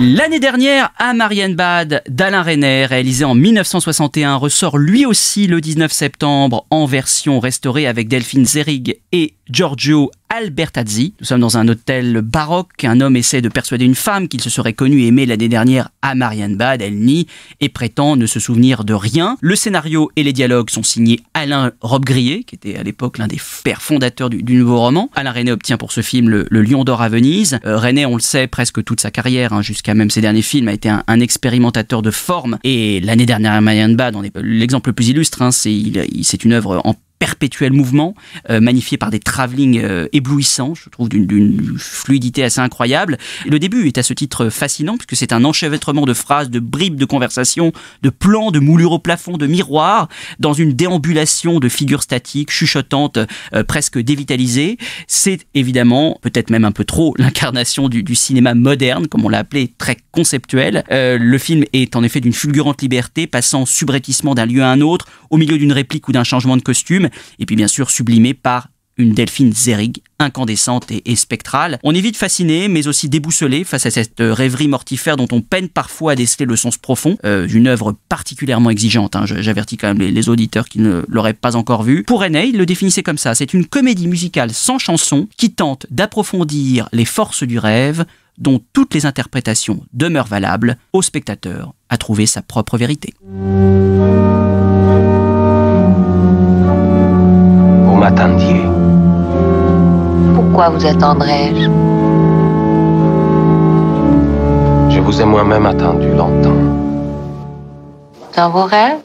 L'année dernière, à Marienbad d'Alain Resnais, réalisé en 1961, ressort lui aussi le 19 septembre en version restaurée avec Delphine Seyrig et Giorgio Albertazzi. Nous sommes dans un hôtel baroque. Un homme essaie de persuader une femme qu'il se serait connu et aimé l'année dernière à Marienbad. Elle nie et prétend ne se souvenir de rien. Le scénario et les dialogues sont signés Alain Robbe-Grillet, qui était à l'époque l'un des pères fondateurs du nouveau roman. Alain Resnais obtient pour ce film le Lion d'Or à Venise. Resnais, on le sait, presque toute sa carrière, jusqu'à même ses derniers films, a été un expérimentateur de forme. Et l'année dernière à Marienbad, l'exemple le plus illustre, c'est une œuvre en perpétuel mouvement, magnifié par des travelling éblouissants, je trouve d'une fluidité assez incroyable. Le début est à ce titre fascinant, puisque c'est un enchevêtrement de phrases, de bribes de conversation, de plans, de moulures au plafond, de miroirs, dans une déambulation de figures statiques, chuchotantes, presque dévitalisées. C'est évidemment, peut-être même un peu trop, l'incarnation du cinéma moderne, comme on l'a appelé, très conceptuel. Le film est en effet d'une fulgurante liberté, passant subrepticement d'un lieu à un autre, au milieu d'une réplique ou d'un changement de costume, et puis bien sûr sublimé par une Delphine Seyrig incandescente et spectrale. On est vite fasciné, mais aussi déboussolé face à cette rêverie mortifère dont on peine parfois à déceler le sens profond. Une œuvre particulièrement exigeante, j'avertis quand même les auditeurs qui ne l'auraient pas encore vue. Pour Resnais, il le définissait comme ça: c'est une comédie musicale sans chanson qui tente d'approfondir les forces du rêve, dont toutes les interprétations demeurent valables, au spectateur à trouver sa propre vérité. Vous m'attendiez. Pourquoi vous attendrais-je? Je vous ai moi-même attendu longtemps. Dans vos rêves?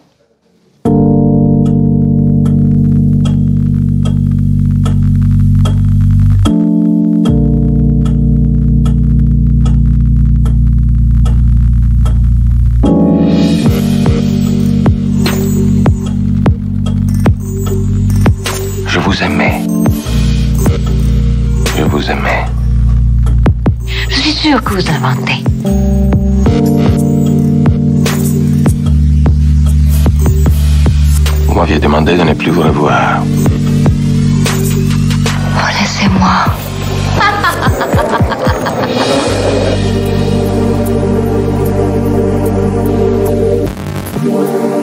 Je vous aimais. Je vous aimais. Je suis sûre que vous inventez. Vous m'aviez demandé de ne plus vous revoir. Oh, laissez-moi.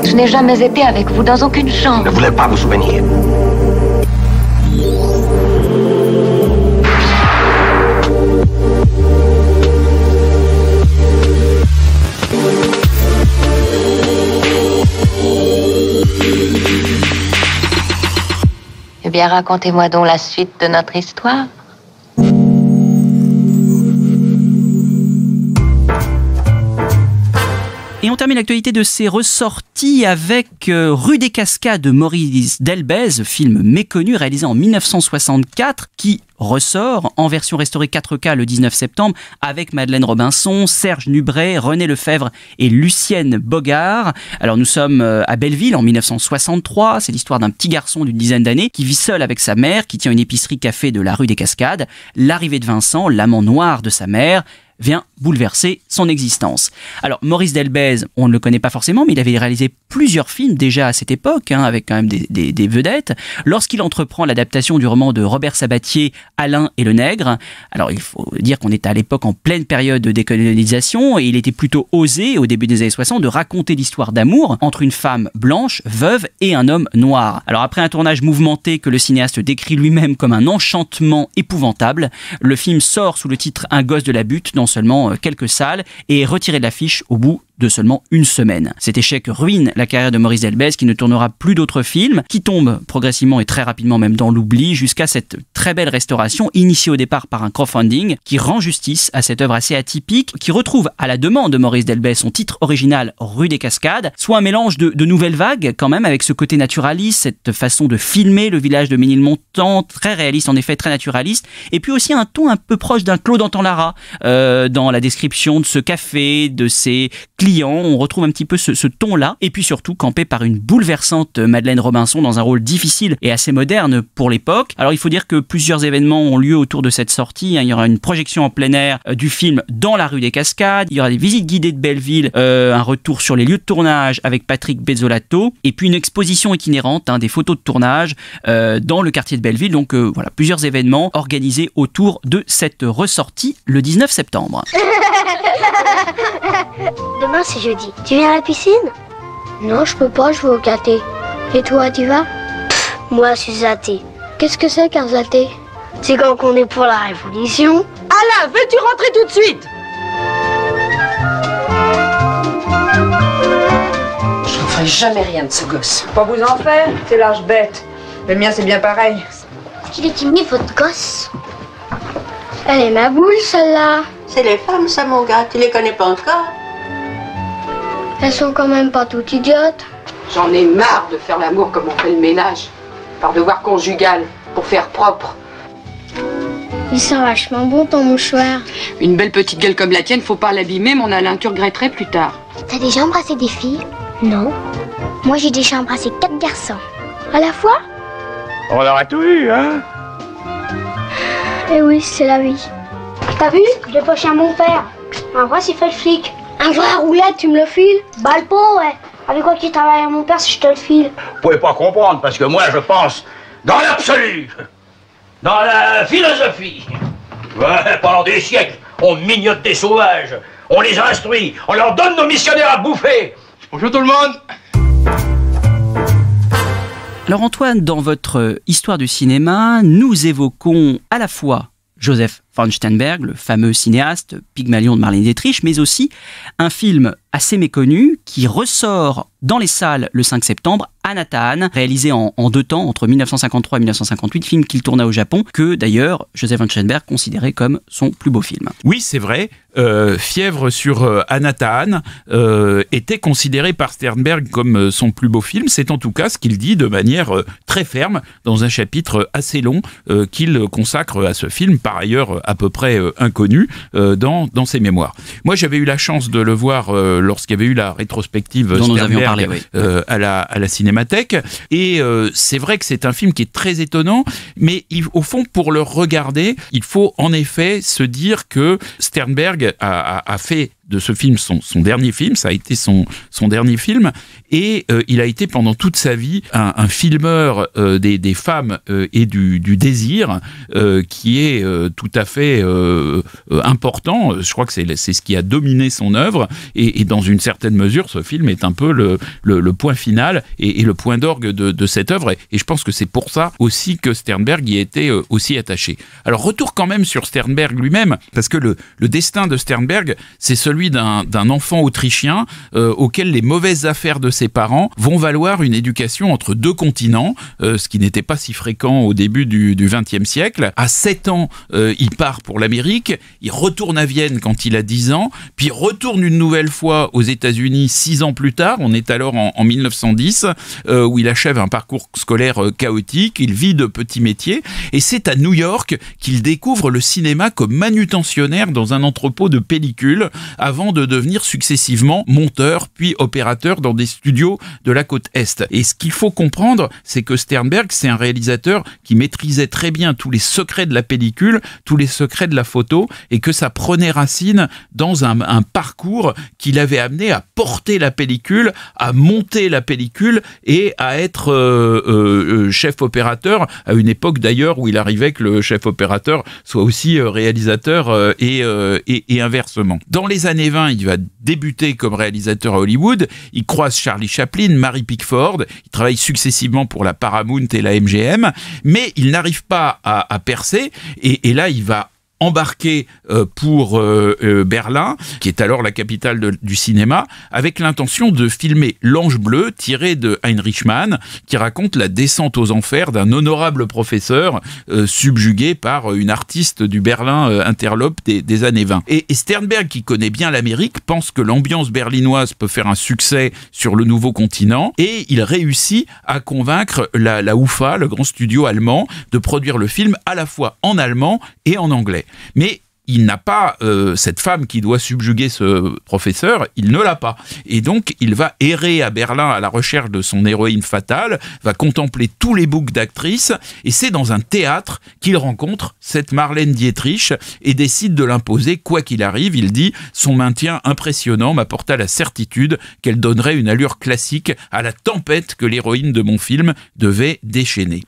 Je n'ai jamais été avec vous dans aucune chambre. Je ne voulais pas vous souvenir. Eh bien, racontez-moi donc la suite de notre histoire. Et on termine l'actualité de ces ressorties avec Rue des Cascades de Maurice Delbez, film méconnu réalisé en 1964 qui ressort en version restaurée 4K le 19 septembre avec Madeleine Robinson, Serge Nubret, René Lefebvre et Lucienne Bogart. Alors nous sommes à Belleville en 1963, c'est l'histoire d'un petit garçon d'une dizaine d'années qui vit seul avec sa mère, qui tient une épicerie-café de la rue des Cascades. L'arrivée de Vincent, l'amant noir de sa mère, vient bouleverser son existence. Alors Maurice Delbez, on ne le connaît pas forcément, mais il avait réalisé plusieurs films déjà à cette époque, avec quand même des vedettes. Lorsqu'il entreprend l'adaptation du roman de Robert Sabatier, Alain et le Nègre, alors il faut dire qu'on était à l'époque en pleine période de décolonisation et il était plutôt osé, au début des années 60, de raconter l'histoire d'amour entre une femme blanche, veuve, et un homme noir. Alors après un tournage mouvementé que le cinéaste décrit lui-même comme un enchantement épouvantable, le film sort sous le titre Un gosse de la butte dans seulement quelques salles et est retiré de l'affiche au bout de seulement une semaine. Cet échec ruine la carrière de Maurice Delbès qui ne tournera plus d'autres films, qui tombe progressivement et très rapidement même dans l'oubli jusqu'à cette très belle restauration initiée au départ par un crowdfunding qui rend justice à cette œuvre assez atypique, qui retrouve à la demande de Maurice Delbès son titre original Rue des Cascades, soit un mélange de nouvelles vagues quand même avec ce côté naturaliste, cette façon de filmer le village de Ménilmontant, très réaliste en effet, très naturaliste, et puis aussi un ton un peu proche d'un Claude Anton-Lara dans la description de ce café, de ses clients, on retrouve un petit peu ce ton-là, et puis surtout campé par une bouleversante Madeleine Robinson dans un rôle difficile et assez moderne pour l'époque. Alors il faut dire que plusieurs événements ont lieu autour de cette sortie, il y aura une projection en plein air du film dans la rue des Cascades, il y aura des visites guidées de Belleville, un retour sur les lieux de tournage avec Patrick Bezzolato, et puis une exposition itinérante des photos de tournage dans le quartier de Belleville. Donc voilà, plusieurs événements organisés autour de cette ressortie le 19 septembre. Demain c'est jeudi. Tu viens à la piscine? Non, je peux pas, je vais au caté. Et toi, tu vas? Moi, je suis athée. Qu'est-ce que c'est qu'un athée? C'est quand on est pour la révolution. Alain, veux-tu rentrer tout de suite? Je ne ferai jamais rien de ce gosse. Pas vous en faire, c'est l'âge bête. Le mien, c'est bien pareil. Qu'il est timide, votre gosse? Elle est ma boule, celle-là. C'est les femmes, ça, mon gars. Tu les connais pas encore? Elles sont quand même pas toutes idiotes. J'en ai marre de faire l'amour comme on fait le ménage. Par devoir conjugal, pour faire propre. Il sent vachement bon, ton mouchoir. Une belle petite gueule comme la tienne, faut pas l'abîmer, mon Alain, tu regretterais plus tard. T'as déjà embrassé des filles? Non. Moi, j'ai déjà embrassé 4 garçons. À la fois? On aurait tout eu, hein? Eh oui, c'est la vie. T'as vu? Je l'ai poché à mon père. Un vrai, s'il fait le flic. Un vrai à roulette, tu me le files? Bah le pot, ouais. Avec quoi qu'il travaille à mon père si je te le file? Vous pouvez pas comprendre, parce que moi, je pense dans l'absolu, dans la philosophie. Ouais, pendant des siècles, on mignote des sauvages, on les instruit, on leur donne nos missionnaires à bouffer. Bonjour tout le monde. Alors Antoine, dans votre histoire du cinéma, nous évoquons à la fois Joseph von Sternberg, le fameux cinéaste Pygmalion de Marlène Dietrich, mais aussi un film assez méconnu qui ressort dans les salles le 5 septembre, Anatane, réalisé en 2 temps, entre 1953 et 1958, film qu'il tourna au Japon, que d'ailleurs Joseph von Sternberg considérait comme son plus beau film. Oui, c'est vrai. Fièvre sur Anatane était considéré par Sternberg comme son plus beau film. C'est en tout cas ce qu'il dit de manière très ferme dans un chapitre assez long qu'il consacre à ce film, par ailleurs à peu près inconnu dans ses mémoires. Moi, j'avais eu la chance de le voir lorsqu'il y avait eu la rétrospective dont nous avions parlé, oui. à la Cinémathèque. Et c'est vrai que c'est un film qui est très étonnant, mais au fond, pour le regarder, il faut en effet se dire que Sternberg a fait de ce film son dernier film, ça a été son dernier film, et il a été pendant toute sa vie un filmeur des femmes et du désir qui est tout à fait important. Je crois que c'est ce qui a dominé son œuvre, et dans une certaine mesure, ce film est un peu le point final et le point d'orgue de cette œuvre, et je pense que c'est pour ça aussi que Sternberg y était aussi attaché. Alors retour quand même sur Sternberg lui-même, parce que le destin de Sternberg, c'est celui d'un enfant autrichien auquel les mauvaises affaires de ses parents vont valoir une éducation entre 2 continents, ce qui n'était pas si fréquent au début du XXe siècle. À 7 ans, il part pour l'Amérique, il retourne à Vienne quand il a 10 ans, puis retourne une nouvelle fois aux États-Unis 6 ans plus tard, on est alors en 1910, où il achève un parcours scolaire chaotique, il vit de petits métiers, et c'est à New York qu'il découvre le cinéma comme manutentionnaire dans un entrepôt de pellicules, avant de devenir successivement monteur puis opérateur dans des studios de la côte Est. Et ce qu'il faut comprendre, c'est que Sternberg, c'est un réalisateur qui maîtrisait très bien tous les secrets de la pellicule, tous les secrets de la photo, et que ça prenait racine dans un parcours qui l'avait amené à porter la pellicule, à monter la pellicule et à être chef opérateur, à une époque d'ailleurs où il arrivait que le chef opérateur soit aussi réalisateur et inversement. Dans les années 20, il va débuter comme réalisateur à Hollywood, il croise Charlie Chaplin, Mary Pickford, il travaille successivement pour la Paramount et la MGM, mais il n'arrive pas à percer, et là il va embarqué pour Berlin, qui est alors la capitale du cinéma, avec l'intention de filmer L'Ange Bleu, tiré de Heinrich Mann, qui raconte la descente aux enfers d'un honorable professeur subjugué par une artiste du Berlin interlope des années 20. Et Sternberg, qui connaît bien l'Amérique, pense que l'ambiance berlinoise peut faire un succès sur le nouveau continent, et il réussit à convaincre la UFA, le grand studio allemand, de produire le film à la fois en allemand et en anglais. Mais il n'a pas cette femme qui doit subjuguer ce professeur, il ne l'a pas. Et donc, il va errer à Berlin à la recherche de son héroïne fatale, va contempler tous les boucs d'actrices, et c'est dans un théâtre qu'il rencontre cette Marlène Dietrich et décide de l'imposer quoi qu'il arrive. Il dit « Son maintien impressionnant m'apporta la certitude qu'elle donnerait une allure classique à la tempête que l'héroïne de mon film devait déchaîner. »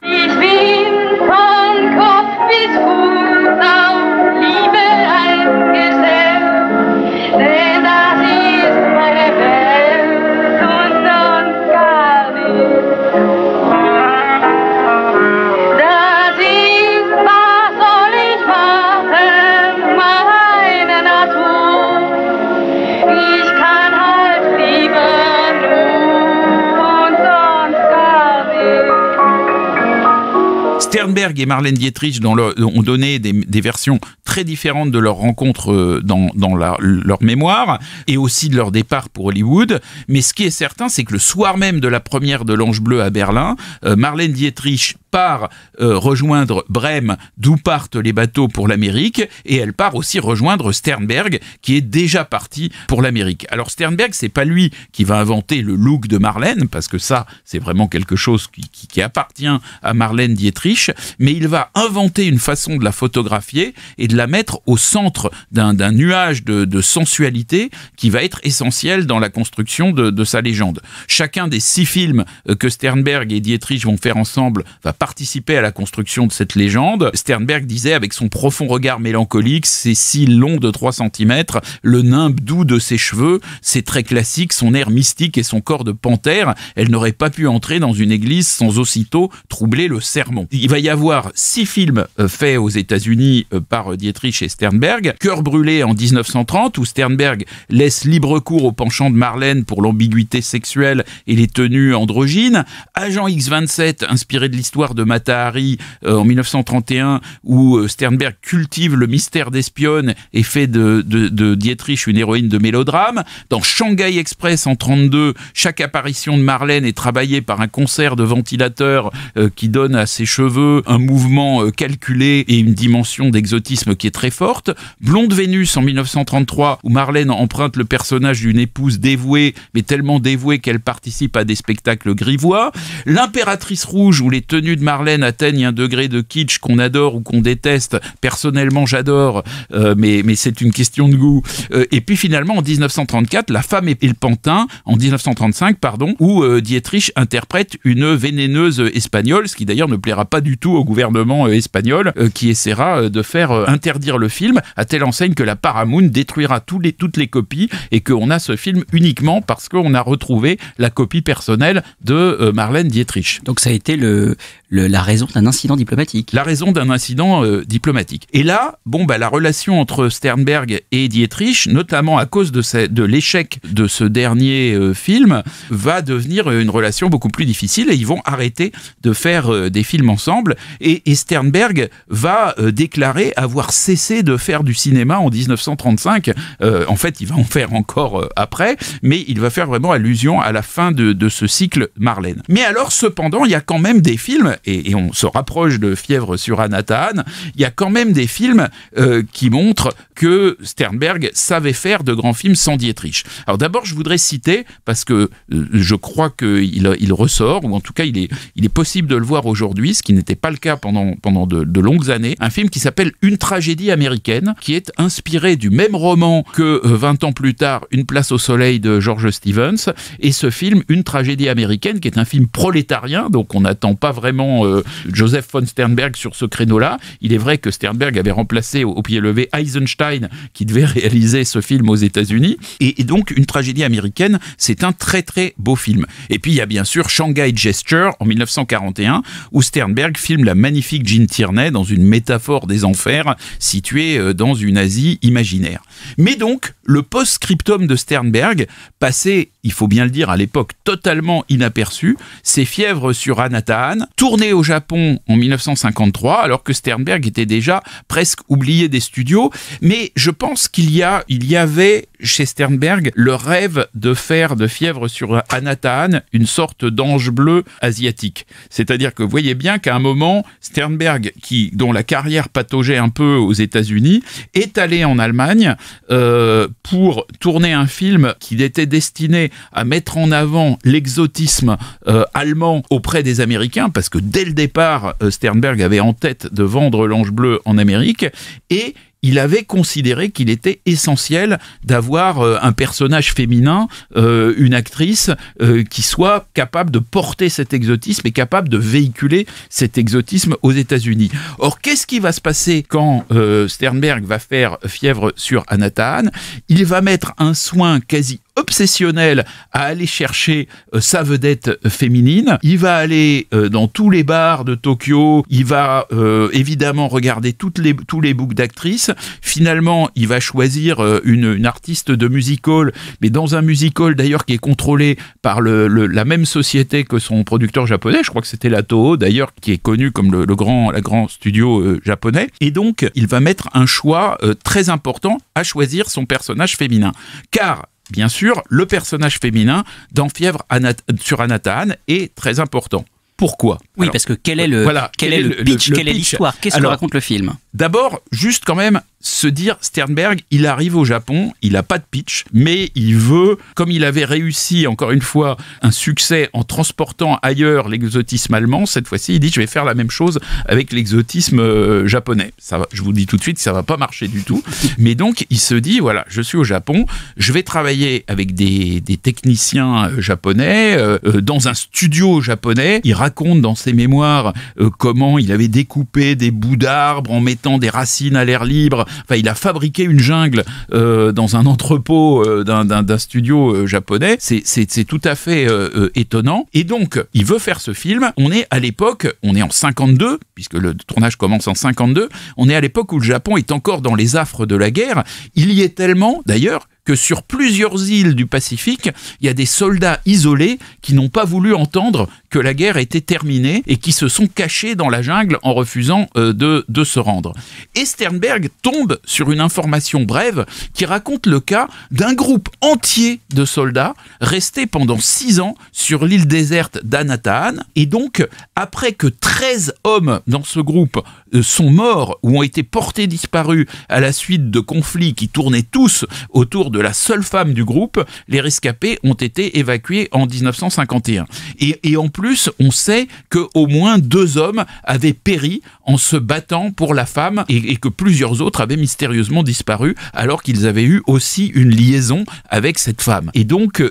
Sternberg et Marlène Dietrich ont donné des versions très différentes de leur rencontre dans leur mémoire et aussi de leur départ pour Hollywood. Mais ce qui est certain, c'est que le soir même de la première de L'Ange Bleu à Berlin, Marlène Dietrich part rejoindre Brême, d'où partent les bateaux pour l'Amérique, et elle part aussi rejoindre Sternberg, qui est déjà parti pour l'Amérique. Alors Sternberg, c'est pas lui qui va inventer le look de Marlène, parce que ça, c'est vraiment quelque chose qui appartient à Marlène Dietrich, mais il va inventer une façon de la photographier et de la mettre au centre d'un nuage de sensualité qui va être essentiel dans la construction de sa légende. Chacun des 6 films que Sternberg et Dietrich vont faire ensemble va participer à la construction de cette légende. Sternberg disait, avec son profond regard mélancolique, ses cils longs de 3 cm, le nimbe doux de ses cheveux, ses traits classiques, son air mystique et son corps de panthère, elle n'aurait pas pu entrer dans une église sans aussitôt troubler le sermon. Il va y avoir 6 films faits aux États-Unis par Dietrich et Sternberg. Cœur brûlé en 1930, où Sternberg laisse libre cours au penchant de Marlène pour l'ambiguïté sexuelle et les tenues androgynes. Agent X-27, inspiré de l'histoire de Mata Hari en 1931, où Sternberg cultive le mystère d'espionne et fait de Dietrich une héroïne de mélodrame. Dans Shanghai Express en 1932, chaque apparition de Marlène est travaillée par un concert de ventilateurs qui donne à ses cheveux un mouvement calculé et une dimension d'exotisme qui est très forte. Blonde Vénus en 1933, où Marlène emprunte le personnage d'une épouse dévouée, mais tellement dévouée qu'elle participe à des spectacles grivois. L'Impératrice Rouge, où les tenues de Marlène atteignent un degré de kitsch qu'on adore ou qu'on déteste. Personnellement, j'adore, mais c'est une question de goût. Et puis finalement, en 1934, La femme et le pantin, en 1935, pardon, où Dietrich interprète une vénéneuse espagnole, ce qui d'ailleurs ne plaira pas du tout au gouvernement espagnol, qui essaiera de faire interdire le film, à telle enseigne que la Paramount détruira toutes les copies et qu'on a ce film uniquement parce qu'on a retrouvé la copie personnelle de Marlène Dietrich. Donc ça a été la raison d'un incident diplomatique. La raison d'un incident diplomatique. Et là, la relation entre Sternberg et Dietrich, notamment à cause de l'échec de ce dernier film, va devenir une relation beaucoup plus difficile et ils vont arrêter de faire des films ensemble. Et Sternberg va déclarer avoir cessé de faire du cinéma en 1935. En fait, il va en faire encore après, mais il va faire vraiment allusion à la fin de ce cycle Marlène. Mais alors, cependant, il y a quand même des films, et on se rapproche de Fièvre sur Anatane, il y a quand même des films qui montrent que Sternberg savait faire de grands films sans Dietrich. Alors d'abord, je voudrais citer, parce que je crois qu'il ressort, ou en tout cas il est possible de le voir aujourd'hui, ce qui n'était pas le cas pendant de longues années, un film qui s'appelle Une tragédie américaine, qui est inspiré du même roman que 20 ans plus tard, Une place au soleil de George Stevens, et ce film, Une tragédie américaine, qui est un film prolétarien, donc on n'attend pas vraiment pendant Joseph von Sternberg sur ce créneau-là. Il est vrai que Sternberg avait remplacé au pied levé Eisenstein, qui devait réaliser ce film aux États-Unis. Et donc, Une tragédie américaine, c'est un très très beau film. Et puis, il y a bien sûr Shanghai Gesture en 1941, où Sternberg filme la magnifique Jean Tierney dans une métaphore des enfers située dans une Asie imaginaire. Mais donc, le post-scriptum de Sternberg, passé, il faut bien le dire, à l'époque totalement inaperçu, c'est Fièvre sur Anatahan, tourné au Japon en 1953, alors que Sternberg était déjà presque oublié des studios. Mais je pense qu'il y avait chez Sternberg le rêve de faire de Fièvre sur Anatahan une sorte d'ange bleu asiatique. C'est-à-dire que vous voyez bien qu'à un moment, Sternberg, dont la carrière pataugeait un peu aux États-Unis, est allé en Allemagne pour tourner un film qui était destiné à mettre en avant l'exotisme allemand auprès des Américains, parce que dès le départ, Sternberg avait en tête de vendre l'ange bleu en Amérique, et il avait considéré qu'il était essentiel d'avoir un personnage féminin, une actrice qui soit capable de porter cet exotisme et capable de véhiculer cet exotisme aux États-Unis. Or, qu'est-ce qui va se passer quand Sternberg va faire Fièvre sur Anatahan? Il va mettre un soin quasi obsessionnel à aller chercher sa vedette féminine. Il va aller dans tous les bars de Tokyo, il va évidemment regarder tous les books d'actrices. Finalement, il va choisir une artiste de music-hall, mais dans un music-hall d'ailleurs qui est contrôlé par la même société que son producteur japonais, je crois que c'était la Toho d'ailleurs, qui est connu comme la grand studio japonais. Et donc, il va mettre un choix très important à choisir son personnage féminin. Car bien sûr, le personnage féminin dans Fièvre sur Anatahan est très important. Pourquoi? Oui, parce que quel est le pitch, quelle est l'histoire? Qu'est-ce que raconte le film? D'abord, juste quand même se dire, Sternberg, il arrive au Japon, il n'a pas de pitch, mais il veut, comme il avait réussi, encore une fois, un succès en transportant ailleurs l'exotisme allemand, cette fois-ci, il dit, je vais faire la même chose avec l'exotisme japonais. Ça va, je vous dis tout de suite, ça va pas marcher du tout. Mais donc, il se dit, voilà, je suis au Japon, je vais travailler avec des techniciens japonais, dans un studio japonais. Il raconte dans ses mémoires comment il avait découpé des bouts d'arbres en mettant des racines à l'air libre. Enfin, il a fabriqué une jungle dans un entrepôt d'un studio japonais. C'est tout à fait étonnant. Et donc, il veut faire ce film. On est à l'époque, on est en 52, puisque le tournage commence en 52. On est à l'époque où le Japon est encore dans les affres de la guerre. Il y est tellement, d'ailleurs, que sur plusieurs îles du Pacifique, il y a des soldats isolés qui n'ont pas voulu entendre que la guerre était terminée et qui se sont cachés dans la jungle en refusant de se rendre. Et Sternberg tombe sur une information brève qui raconte le cas d'un groupe entier de soldats restés pendant 6 ans sur l'île déserte d'Anatahan. Et donc, après que 13 hommes dans ce groupe sont morts ou ont été portés disparus à la suite de conflits qui tournaient tous autour de la seule femme du groupe, les rescapés ont été évacués en 1951. Et en plus, on sait qu'au moins 2 hommes avaient péri en se battant pour la femme et que plusieurs autres avaient mystérieusement disparu alors qu'ils avaient eu aussi une liaison avec cette femme. Et donc,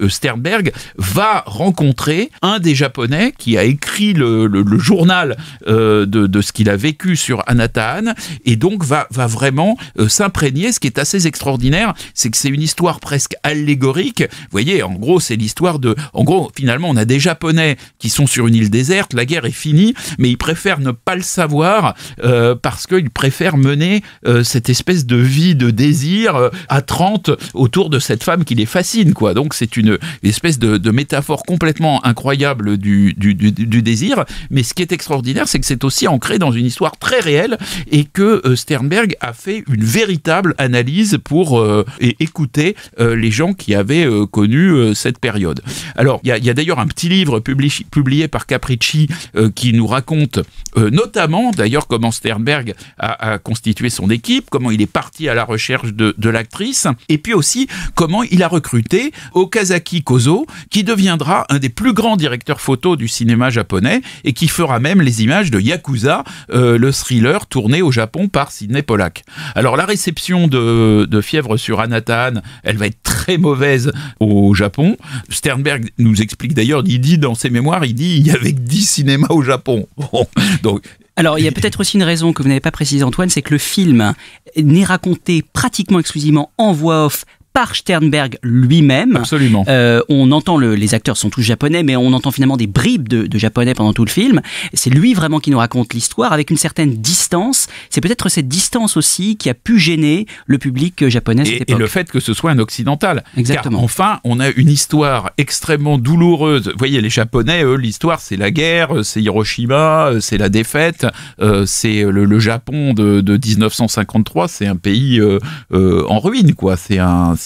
Sternberg va rencontrer un des Japonais qui a écrit le journal de ce qu'il a vécu sur Anatahan et donc va vraiment s'imprégner. Ce qui est assez extraordinaire, c'est que c'est une histoire presque allégorique. Vous voyez, en gros, c'est l'histoire de... En gros, finalement, on a des Japonais qui sont sur une île déserte, la guerre est finie, mais ils préfèrent ne pas le savoir parce qu'ils préfèrent mener cette espèce de vie de désir à 30 autour de cette femme qui les fascine, quoi. Donc, c'est une espèce de métaphore complètement incroyable du désir. Mais ce qui est extraordinaire, c'est que c'est aussi ancré dans une histoire très réelle et que Sternberg a fait une véritable analyse pour écouter les gens qui avaient connu cette période. Alors, il y a d'ailleurs un petit livre publié par Capricci qui nous raconte notamment, d'ailleurs, comment Sternberg a constitué son équipe, comment il est parti à la recherche de l'actrice, et puis aussi comment il a recruté Okazaki Kozo, qui deviendra un des plus grands directeurs photo du cinéma japonais et qui fera même les images de Yakuza, le thriller tourné au Japon par Sidney Pollack. Alors, la réception de Fièvre sur Anatahan Anata-Han, elle va être très mauvaise au Japon. Sternberg nous explique d'ailleurs, il dit dans ses mémoires, il y avait 10 cinémas au Japon. Bon, donc... Alors, il y a peut-être aussi une raison que vous n'avez pas précisée, Antoine, c'est que le film n'est raconté pratiquement exclusivement en voix off par Sternberg lui-même. Absolument. On entend, les acteurs sont tous japonais, mais on entend finalement des bribes de japonais pendant tout le film. C'est lui vraiment qui nous raconte l'histoire avec une certaine distance. C'est peut-être cette distance aussi qui a pu gêner le public japonais à cette époque. Et le fait que ce soit un occidental. Exactement. Car enfin, on a une histoire extrêmement douloureuse. Vous voyez, les Japonais, eux, l'histoire, c'est la guerre, c'est Hiroshima, c'est la défaite, c'est le Japon de 1953, c'est un pays en ruine, quoi.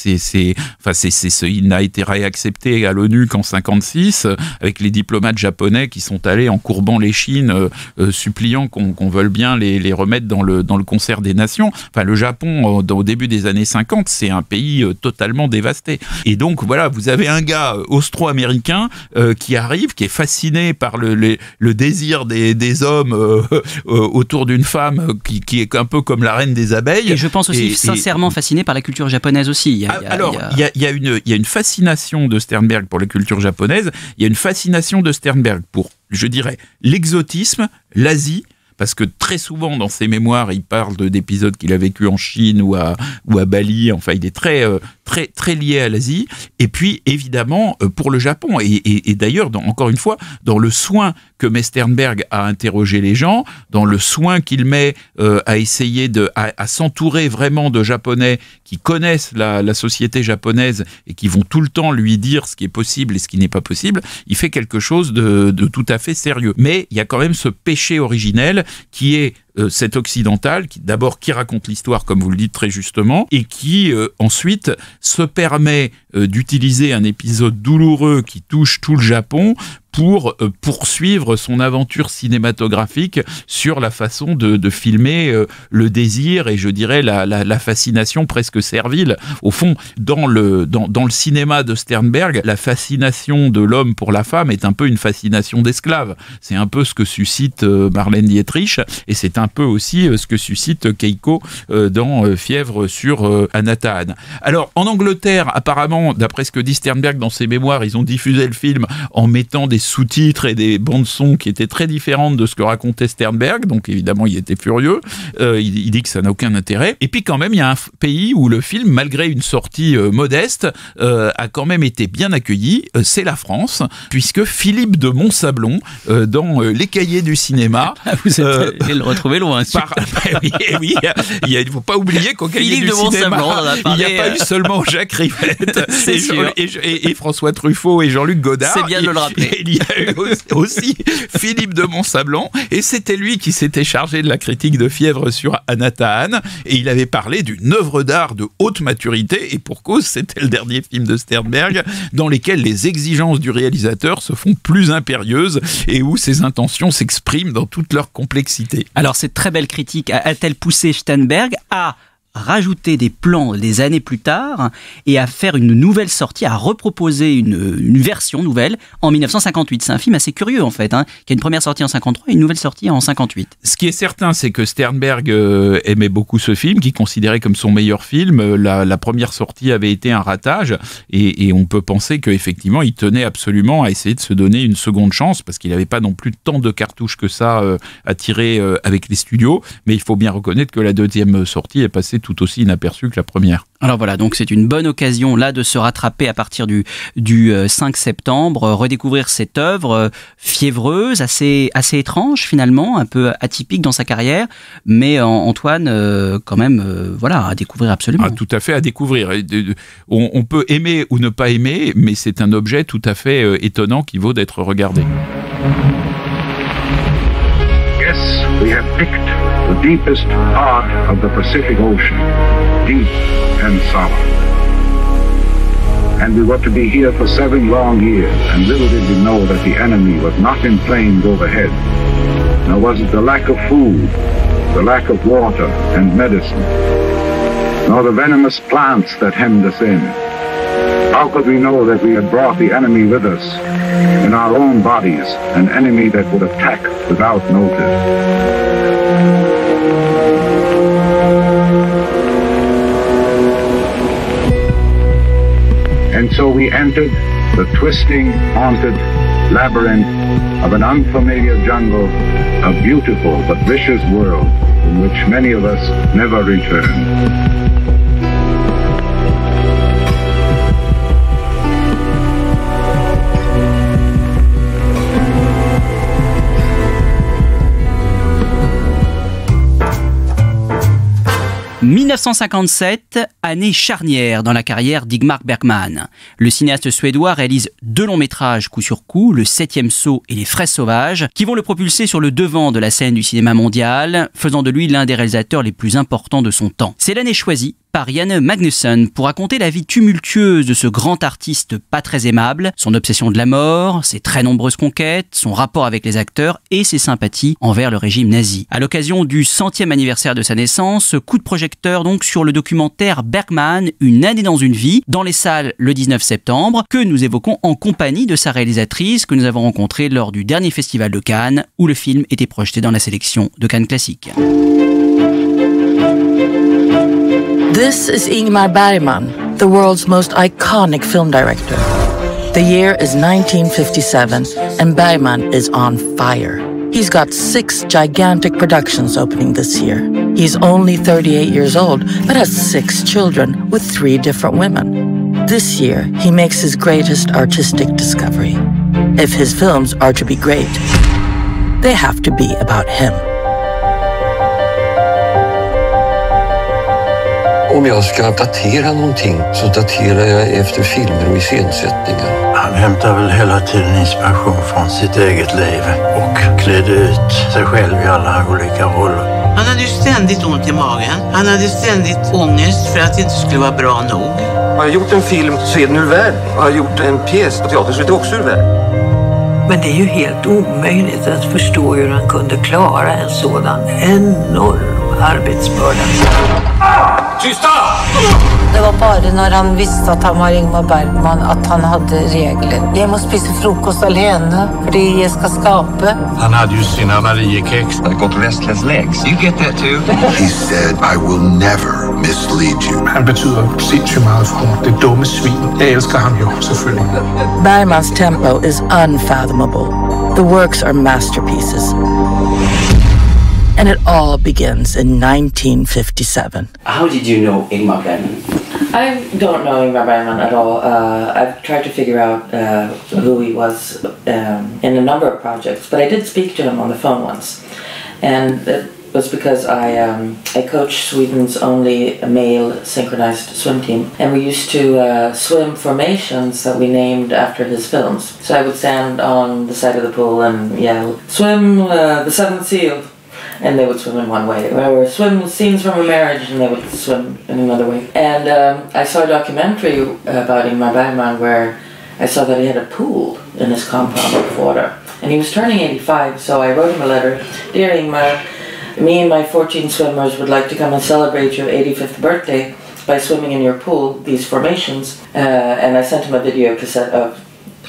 Il n'a été réaccepté à l'ONU qu'en 56, avec les diplomates japonais qui sont allés en courbant les chines, suppliant qu'on veuille bien les remettre dans le concert des nations. Enfin, le Japon, au début des années 50, c'est un pays totalement dévasté. Et donc, voilà, vous avez un gars austro-américain qui arrive, qui est fasciné par le désir des hommes autour d'une femme qui est un peu comme la reine des abeilles. Et je pense aussi sincèrement fasciné par la culture japonaise aussi. Il y a une fascination de Sternberg pour la culture japonaise, il y a une fascination de Sternberg pour, je dirais, l'exotisme, l'Asie, parce que très souvent dans ses mémoires, il parle d'épisodes qu'il a vécu en Chine ou à Bali. Enfin, il est très lié à l'Asie. Et puis, évidemment, pour le Japon. Et d'ailleurs, encore une fois, dans le soin que met Sternberg à interroger les gens, dans le soin qu'il met à essayer à s'entourer vraiment de Japonais qui connaissent la société japonaise et qui vont tout le temps lui dire ce qui est possible et ce qui n'est pas possible, il fait quelque chose de tout à fait sérieux. Mais il y a quand même ce péché originel qui est cet occidental, qui raconte l'histoire, comme vous le dites très justement, et qui ensuite se permet d'utiliser un épisode douloureux qui touche tout le Japon pour poursuivre son aventure cinématographique sur la façon de filmer le désir et je dirais la fascination presque servile. Au fond, dans le cinéma de Sternberg, la fascination de l'homme pour la femme est un peu une fascination d'esclave. C'est un peu ce que suscite Marlène Dietrich et c'est un peu aussi ce que suscite Keiko dans Fièvre sur Anata-Han. Alors, en Angleterre, apparemment, d'après ce que dit Sternberg dans ses mémoires, ils ont diffusé le film en mettant des sous-titres et des bandes-son qui étaient très différentes de ce que racontait Sternberg, donc évidemment il était furieux, il dit que ça n'a aucun intérêt, et puis quand même il y a un pays où le film, malgré une sortie modeste, a quand même été bien accueilli, c'est la France, puisque Philippe de Montsablon, dans Les Cahiers du cinéma... Vous êtes allé le retrouver loin. Oui, il ne faut pas oublier qu'au Cahiers du cinéma, il n'y a pas eu seulement Jacques Rivette et François Truffaut et Jean-Luc Godard. C'est bien de le rappeler. Il y a eu aussi Philippe de Montsablon, et c'était lui qui s'était chargé de la critique de Fièvre sur Anata-Han, et il avait parlé d'une œuvre d'art de haute maturité, et pour cause, c'était le dernier film de Sternberg, dans lesquels les exigences du réalisateur se font plus impérieuses, et où ses intentions s'expriment dans toute leur complexité. Alors, cette très belle critique a-t-elle poussé Sternberg à rajouter des plans des années plus tard et à faire une nouvelle sortie, à reproposer une version nouvelle en 1958. C'est un film assez curieux en fait, qui a une première sortie en 53 et une nouvelle sortie en 58. Ce qui est certain, c'est que Sternberg aimait beaucoup ce film, qu'il considérait comme son meilleur film. La première sortie avait été un ratage et on peut penser qu'effectivement il tenait absolument à essayer de se donner une seconde chance parce qu'il n'avait pas non plus tant de cartouches que ça à tirer avec les studios, mais il faut bien reconnaître que la deuxième sortie est passée tout aussi inaperçue que la première. Alors voilà, donc c'est une bonne occasion là de se rattraper à partir du 5 septembre, redécouvrir cette œuvre fiévreuse, assez étrange finalement, un peu atypique dans sa carrière, mais Antoine, quand même, voilà, à découvrir absolument. Ah, tout à fait à découvrir. On peut aimer ou ne pas aimer, mais c'est un objet tout à fait étonnant qui vaut d'être regardé. Yes, we have picked the deepest part of the Pacific Ocean, deep and solemn. And we were to be here for 7 long years, and little did we know that the enemy was not in planes overhead, nor was it the lack of food, the lack of water and medicine, nor the venomous plants that hemmed us in. How could we know that we had brought the enemy with us in our own bodies, an enemy that would attack without notice? entered the twisting, haunted labyrinth of an unfamiliar jungle, a beautiful but vicious world in which many of us never return. 1957, année charnière dans la carrière d'Ingmar Bergman. Le cinéaste suédois réalise 2 longs métrages coup sur coup, Le 7e saut et Les fraises sauvages, qui vont le propulser sur le devant de la scène du cinéma mondial, faisant de lui l'un des réalisateurs les plus importants de son temps. C'est l'année choisie par Janne Magnusson pour raconter la vie tumultueuse de ce grand artiste pas très aimable, son obsession de la mort, ses très nombreuses conquêtes, son rapport avec les acteurs et ses sympathies envers le régime nazi. À l'occasion du 100e anniversaire de sa naissance, coup de projecteur donc sur le documentaire Bergman, Une année dans une vie, dans les salles le 19 septembre, que nous évoquons en compagnie de sa réalisatrice que nous avons rencontrée lors du dernier festival de Cannes, où le film était projeté dans la sélection de Cannes Classique. This is Ingmar Bergman, the world's most iconic film director. The year is 1957, and Bergman is on fire. He's got 6 gigantic productions opening this year. He's only 38 years old, but has 6 children with 3 different women. This year, he makes his greatest artistic discovery. If his films are to be great, they have to be about him. Om jag ska datera någonting så daterar jag efter filmer och iscensättningar. Han hämtar väl hela tiden inspiration från sitt eget liv och klädde ut sig själv i alla olika roller. Han hade ju ständigt ont i magen. Han hade ständigt ångest för att det inte skulle vara bra nog. Har jag gjort en film så är den ur världen. Har jag gjort en pjäs på teater så är det också ur världen. Men det är ju helt omöjligt att förstå hur han kunde klara en sådan enorm arbetsbörda. Tysta! Det var bara när han visste att han var Ingmar Bergman att han hade regler. Jag måste spisa frukost alene för jag ska skapa. Han hade ju sina Mariekex. I got restless legs. You get that too? He said, I will never mislead you. Han betyder sindssygt meget for mig. Det dumme svin. Jag älskar han ju, selvfølgelig. Bergman's tempo is unfathomable. The works are masterpieces. And it all begins in 1957. How did you know Ingmar Bergman? I don't know Ingmar Bergman at all. I've tried to figure out who he was in a number of projects, but I did speak to him on the phone once. And it was because I coached Sweden's only male synchronized swim team. And we used to swim formations that we named after his films. So I would stand on the side of the pool and yell, "Swim the seventh seal." And they would swim in one way. Or swim scenes from a marriage, and they would swim in another way. And I saw a documentary about Ingmar Bergman where I saw that he had a pool in his compound with water. And he was turning 85, so I wrote him a letter. Dear Ingmar, me and my 14 swimmers would like to come and celebrate your 85th birthday by swimming in your pool, these formations. And I sent him a video cassette of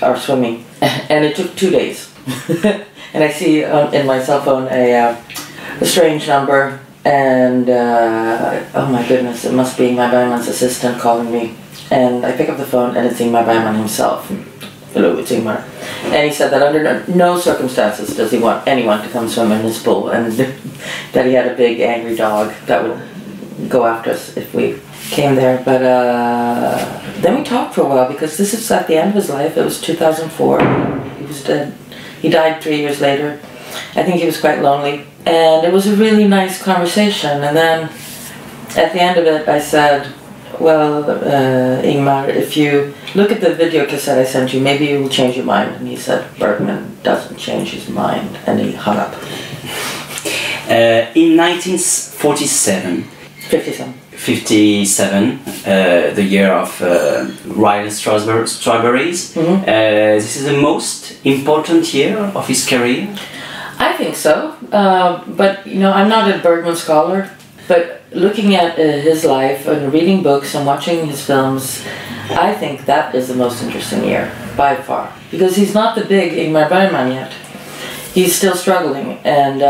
our swimming. And it took 2 days. And I see in my cell phone a strange number, and oh my goodness, it must be Ingmar Bergman's assistant calling me. And I pick up the phone, and it's Ingmar Bergman himself. Hello, it's Ingmar. And he said that under no circumstances does he want anyone to come swim in his pool, and that he had a big angry dog that would go after us if we came there. But then we talked for a while, because this is at the end of his life. It was 2004. He was dead. He died 3 years later. I think he was quite lonely. And it was a really nice conversation. And then at the end of it, I said, well, Ingmar, if you look at the video cassette I sent you, maybe you will change your mind. And he said, Bergman doesn't change his mind. And he hung up. In 1947, 57, the year of Ryan Strawberries. Mm-hmm. This is the most important year of his career? I think so, but you know, I'm not a Bergman scholar, but looking at his life and reading books and watching his films, I think that is the most interesting year, by far. Because he's not the big Ingmar Bergman yet. He's still struggling, and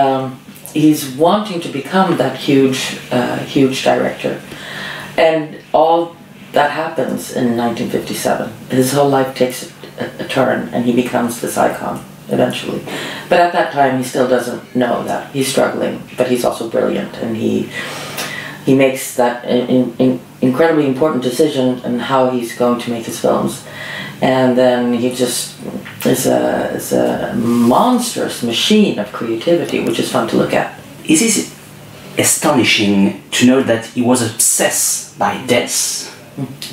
he's wanting to become that huge director. And all that happens in 1957. His whole life takes a turn and he becomes this icon eventually. But at that time he still doesn't know that. He's struggling, but he's also brilliant, and he makes that incredibly important decision in how he's going to make his films. And then he just is a monstrous machine of creativity, which is fun to look at. It is astonishing to know that he was obsessed by death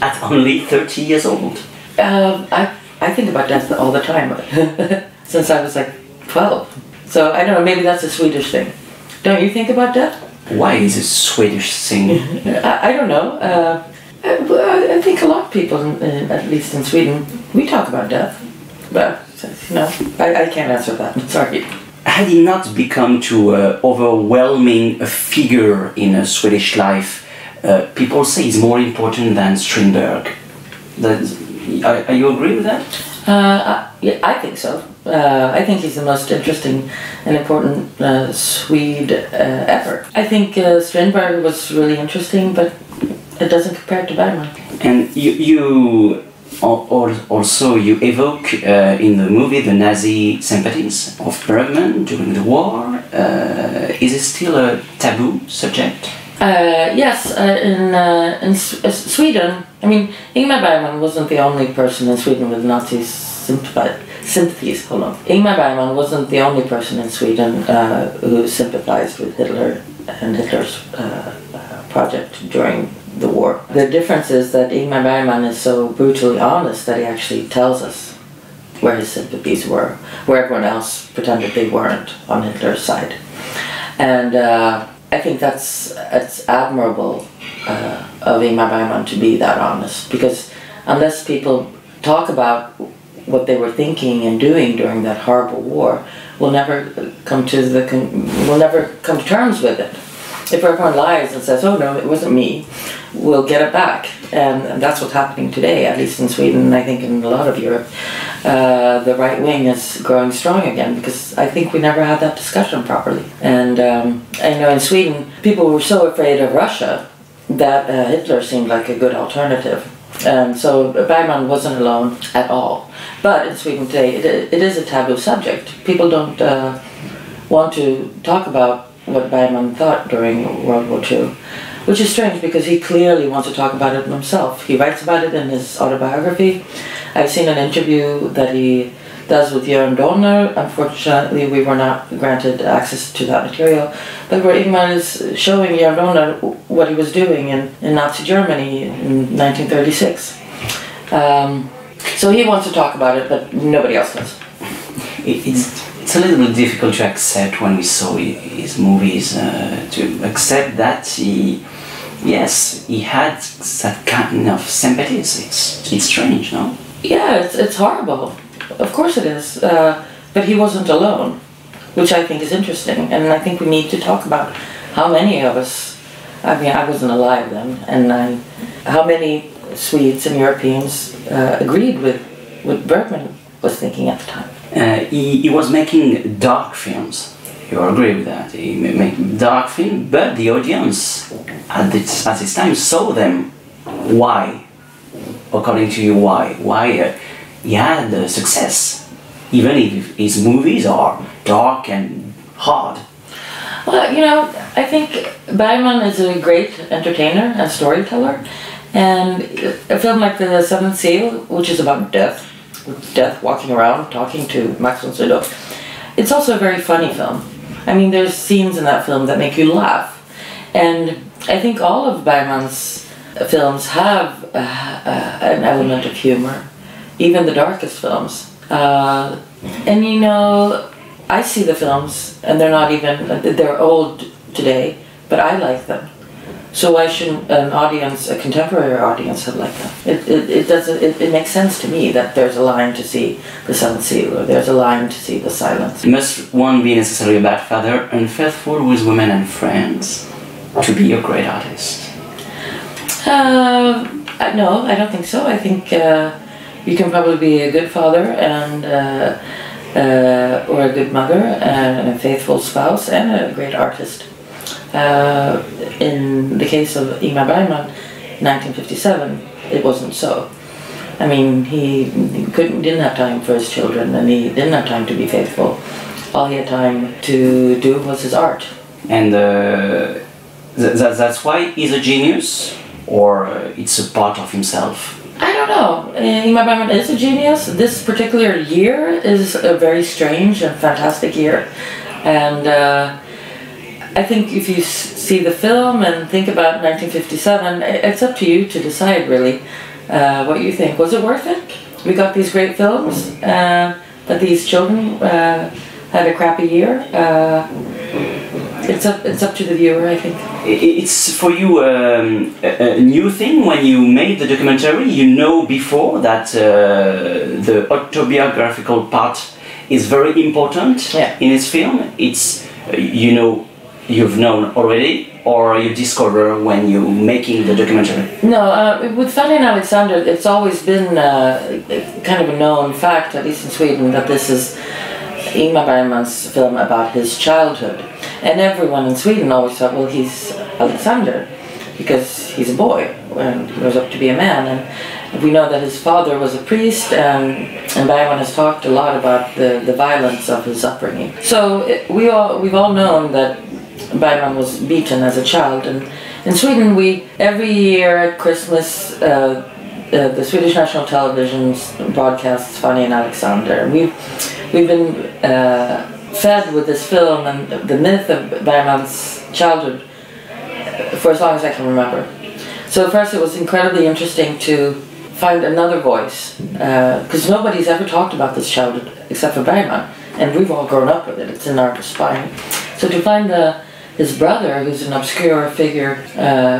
at only 30 years old. I think about death all the time, since I was like 12. So I don't know, maybe that's a Swedish thing. Don't you think about death? Why is it a Swedish thing? I don't know. I think a lot of people, at least in Sweden, we talk about death. But, you know, I can't answer that. Sorry. Had he not become to an overwhelming figure in Swedish life, people say he's more important than Strindberg. Are you agree with that? Yeah, I think so. I think he's the most interesting and important Swede ever. I think Strindberg was really interesting, but it doesn't compare to Bergman. And you also evoke in the movie the Nazi sympathies of Bergman during the war. Is it still a taboo subject? Yes, in Sweden, I mean, Ingmar Bergman wasn't the only person in Sweden with Nazi sympathies. Hold on. Ingmar Bergman wasn't the only person in Sweden who sympathized with Hitler and Hitler's project during the war. The difference is that Ingmar Bergman is so brutally honest that he actually tells us where his sympathies were, where everyone else pretended they weren't on Hitler's side. And I think it's admirable of Ingmar Bergman to be that honest, because unless people talk about what they were thinking and doing during that horrible war, we'll never come to terms with it. If everyone lies and says, "Oh no, it wasn't me," we'll get it back, and that's what's happening today, at least in Sweden, and I think in a lot of Europe. The right wing is growing strong again, because I think we never had that discussion properly. And I know in Sweden, people were so afraid of Russia that Hitler seemed like a good alternative. So Bergman wasn't alone at all. But in Sweden today, it is a taboo subject. People don't want to talk about what Bergman thought during World War II, which is strange because he clearly wants to talk about it himself. He writes about it in his autobiography. I've seen an interview that he does with Jörn Donner. Unfortunately, we were not granted access to that material, but where Ingmar is showing Jörn Donner what he was doing in Nazi Germany in 1936. So he wants to talk about it, but nobody else does. It's a little bit difficult to accept when we saw his movies, to accept that he had that kind of sympathies. It's strange, no? Yeah, it's horrible. Of course it is. But he wasn't alone, which I think is interesting. And I think we need to talk about how many of us, I mean, I wasn't alive then, and how many Swedes and Europeans agreed with what Bergman was thinking at the time. He was making dark films. You agree with that? He made dark films, but the audience at this time saw them. Why? According to you, why? Why he had success, even if his movies are dark and hard? Well, you know, I think Bergman is a great entertainer and storyteller, and a film like The Seventh Seal, which is about death, walking around, talking to Max von Sydow, it's also a very funny film. I mean, there's scenes in that film that make you laugh. And I think all of Bergman's films have an element of humor, even the darkest films. And you know, I see the films, and they're old today, but I like them. So why shouldn't a contemporary audience have liked them? It makes sense to me that there's a line to see The Seventh Seal, or there's a line to see The Silence. Must one be necessarily a bad father, unfaithful with women and friends, to be a great artist? No, I don't think so. I think you can probably be a good father and or a good mother and a faithful spouse and a great artist. In the case of Ingmar Bergman, 1957, it wasn't so. I mean, he didn't have time for his children, and he didn't have time to be faithful. All he had time to do was his art. And that's why he's a genius, or it's a part of himself? I don't know. Ingmar Bergman is a genius. This particular year is a very strange and fantastic year. And I think if you see the film and think about 1957, it's up to you to decide, really, what you think. Was it worth it? We got these great films, but these children had a crappy year. It's up to the viewer, I think. It's for you a new thing when you made the documentary. You know before that the autobiographical part is very important in his film. It's you've known already, or you discover when you're making the documentary? No, with Fanny and Alexander, it's always been kind of a known fact, at least in Sweden, that this is Ingmar Bergman's film about his childhood. And everyone in Sweden always thought, well, he's Alexander, because he's a boy and he grows up to be a man. And we know that his father was a priest, and Bergman has talked a lot about the violence of his upbringing. So we've all known that Bergman was beaten as a child, and in Sweden every year at Christmas the Swedish National Television broadcasts Fanny and Alexander. We've been fed with this film and the myth of Bergman's childhood for as long as I can remember. So first it was incredibly interesting to find another voice, because nobody's ever talked about this childhood except for Bergman, and we've all grown up with it, it's in our spine. So to find his brother, who's an obscure figure,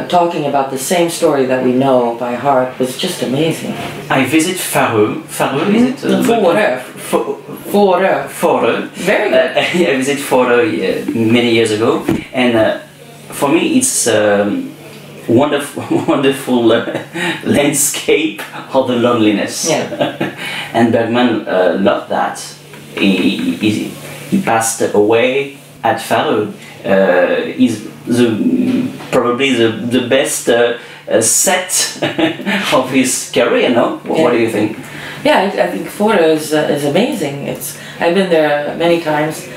talking about the same story that we know by heart was just amazing. I visit Fårö. Fårö, is it? Fårö. Very good. I visited Fårö many years ago, and for me it's wonderful landscape of the loneliness. Yeah. And Bergman loved that. He passed away at Fårö. Is probably the best set of his career, no? What do you think? Yeah, I think Fårö is amazing. I've been there many times.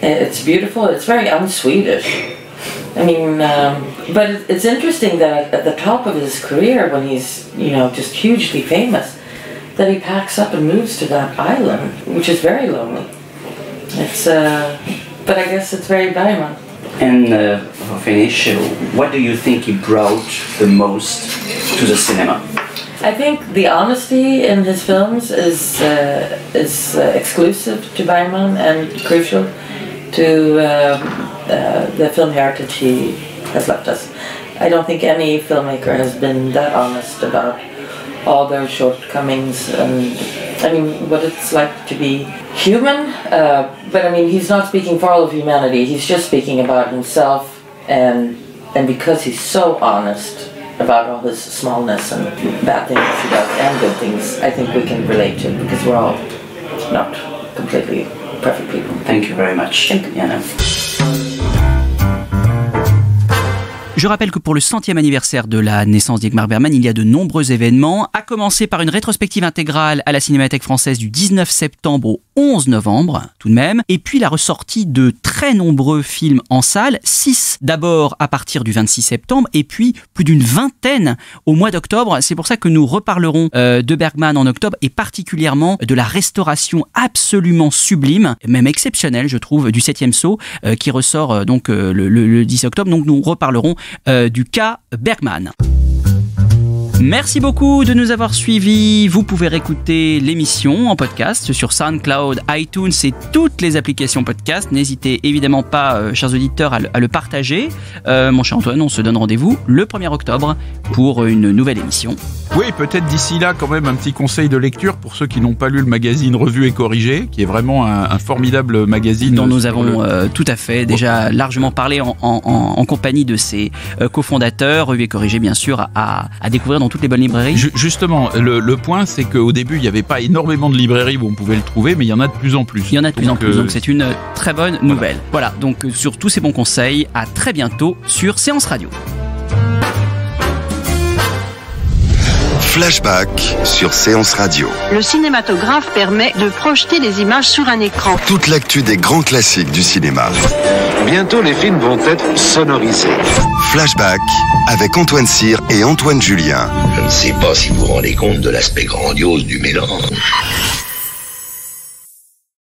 It's beautiful. It's very un-Swedish. I mean, but it's interesting that at the top of his career, when he's just hugely famous, that he packs up and moves to that island, which is very lonely. It's but I guess it's very Bergman. And for finish, what do you think he brought the most to the cinema? I think the honesty in his films is exclusive to Bergman and crucial to the film heritage he has left us. I don't think any filmmaker has been that honest about all their shortcomings and what it's like to be human. But I mean, he's not speaking for all of humanity. He's just speaking about himself, and because he's so honest about all his smallness and bad things he does and good things, I think we can relate to it because we're all not completely perfect people. Thank you very much. Thank you. Jana. Je rappelle que pour le 100e anniversaire de la naissance d'Ingmar Bergman, il y a de nombreux événements, à commencer par une rétrospective intégrale à la Cinémathèque française du 19 septembre au 11 novembre, tout de même, et puis la ressortie de très nombreux films en salle, 6 d'abord à partir du 26 septembre, et puis plus d'une vingtaine au mois d'octobre. C'est pour ça que nous reparlerons de Bergman en octobre, et particulièrement de la restauration absolument sublime, même exceptionnelle, je trouve, du 7e saut, qui ressort donc le 10 octobre. Donc nous reparlerons du cas Bergman. Merci beaucoup de nous avoir suivis. Vous pouvez réécouter l'émission en podcast sur SoundCloud, iTunes et toutes les applications podcast. N'hésitez évidemment pas, chers auditeurs, à le partager. Mon cher Antoine, on se donne rendez-vous le 1er octobre pour une nouvelle émission. Oui, peut-être d'ici là, quand même, un petit conseil de lecture pour ceux qui n'ont pas lu le magazine Revue et Corrigé, qui est vraiment un formidable magazine. Dont nous avons tout à fait déjà largement parlé en compagnie de ses cofondateurs. Revue et Corrigé, bien sûr, à découvrir dans toutes les bonnes librairies. Justement, le point, c'est qu'au début, il n'y avait pas énormément de librairies où on pouvait le trouver, mais il y en a de plus en plus. Il y en a de plus en plus, donc c'est une très bonne nouvelle. Voilà, donc sur tous ces bons conseils, à très bientôt sur Séance Radio. Flashback sur Séance Radio. Le cinématographe permet de projeter des images sur un écran. Toute l'actu des grands classiques du cinéma. Bientôt, les films vont être sonorisés. Flashback avec Antoine Cyr et Antoine Julien. Je ne sais pas si vous vous rendez compte de l'aspect grandiose du mélange.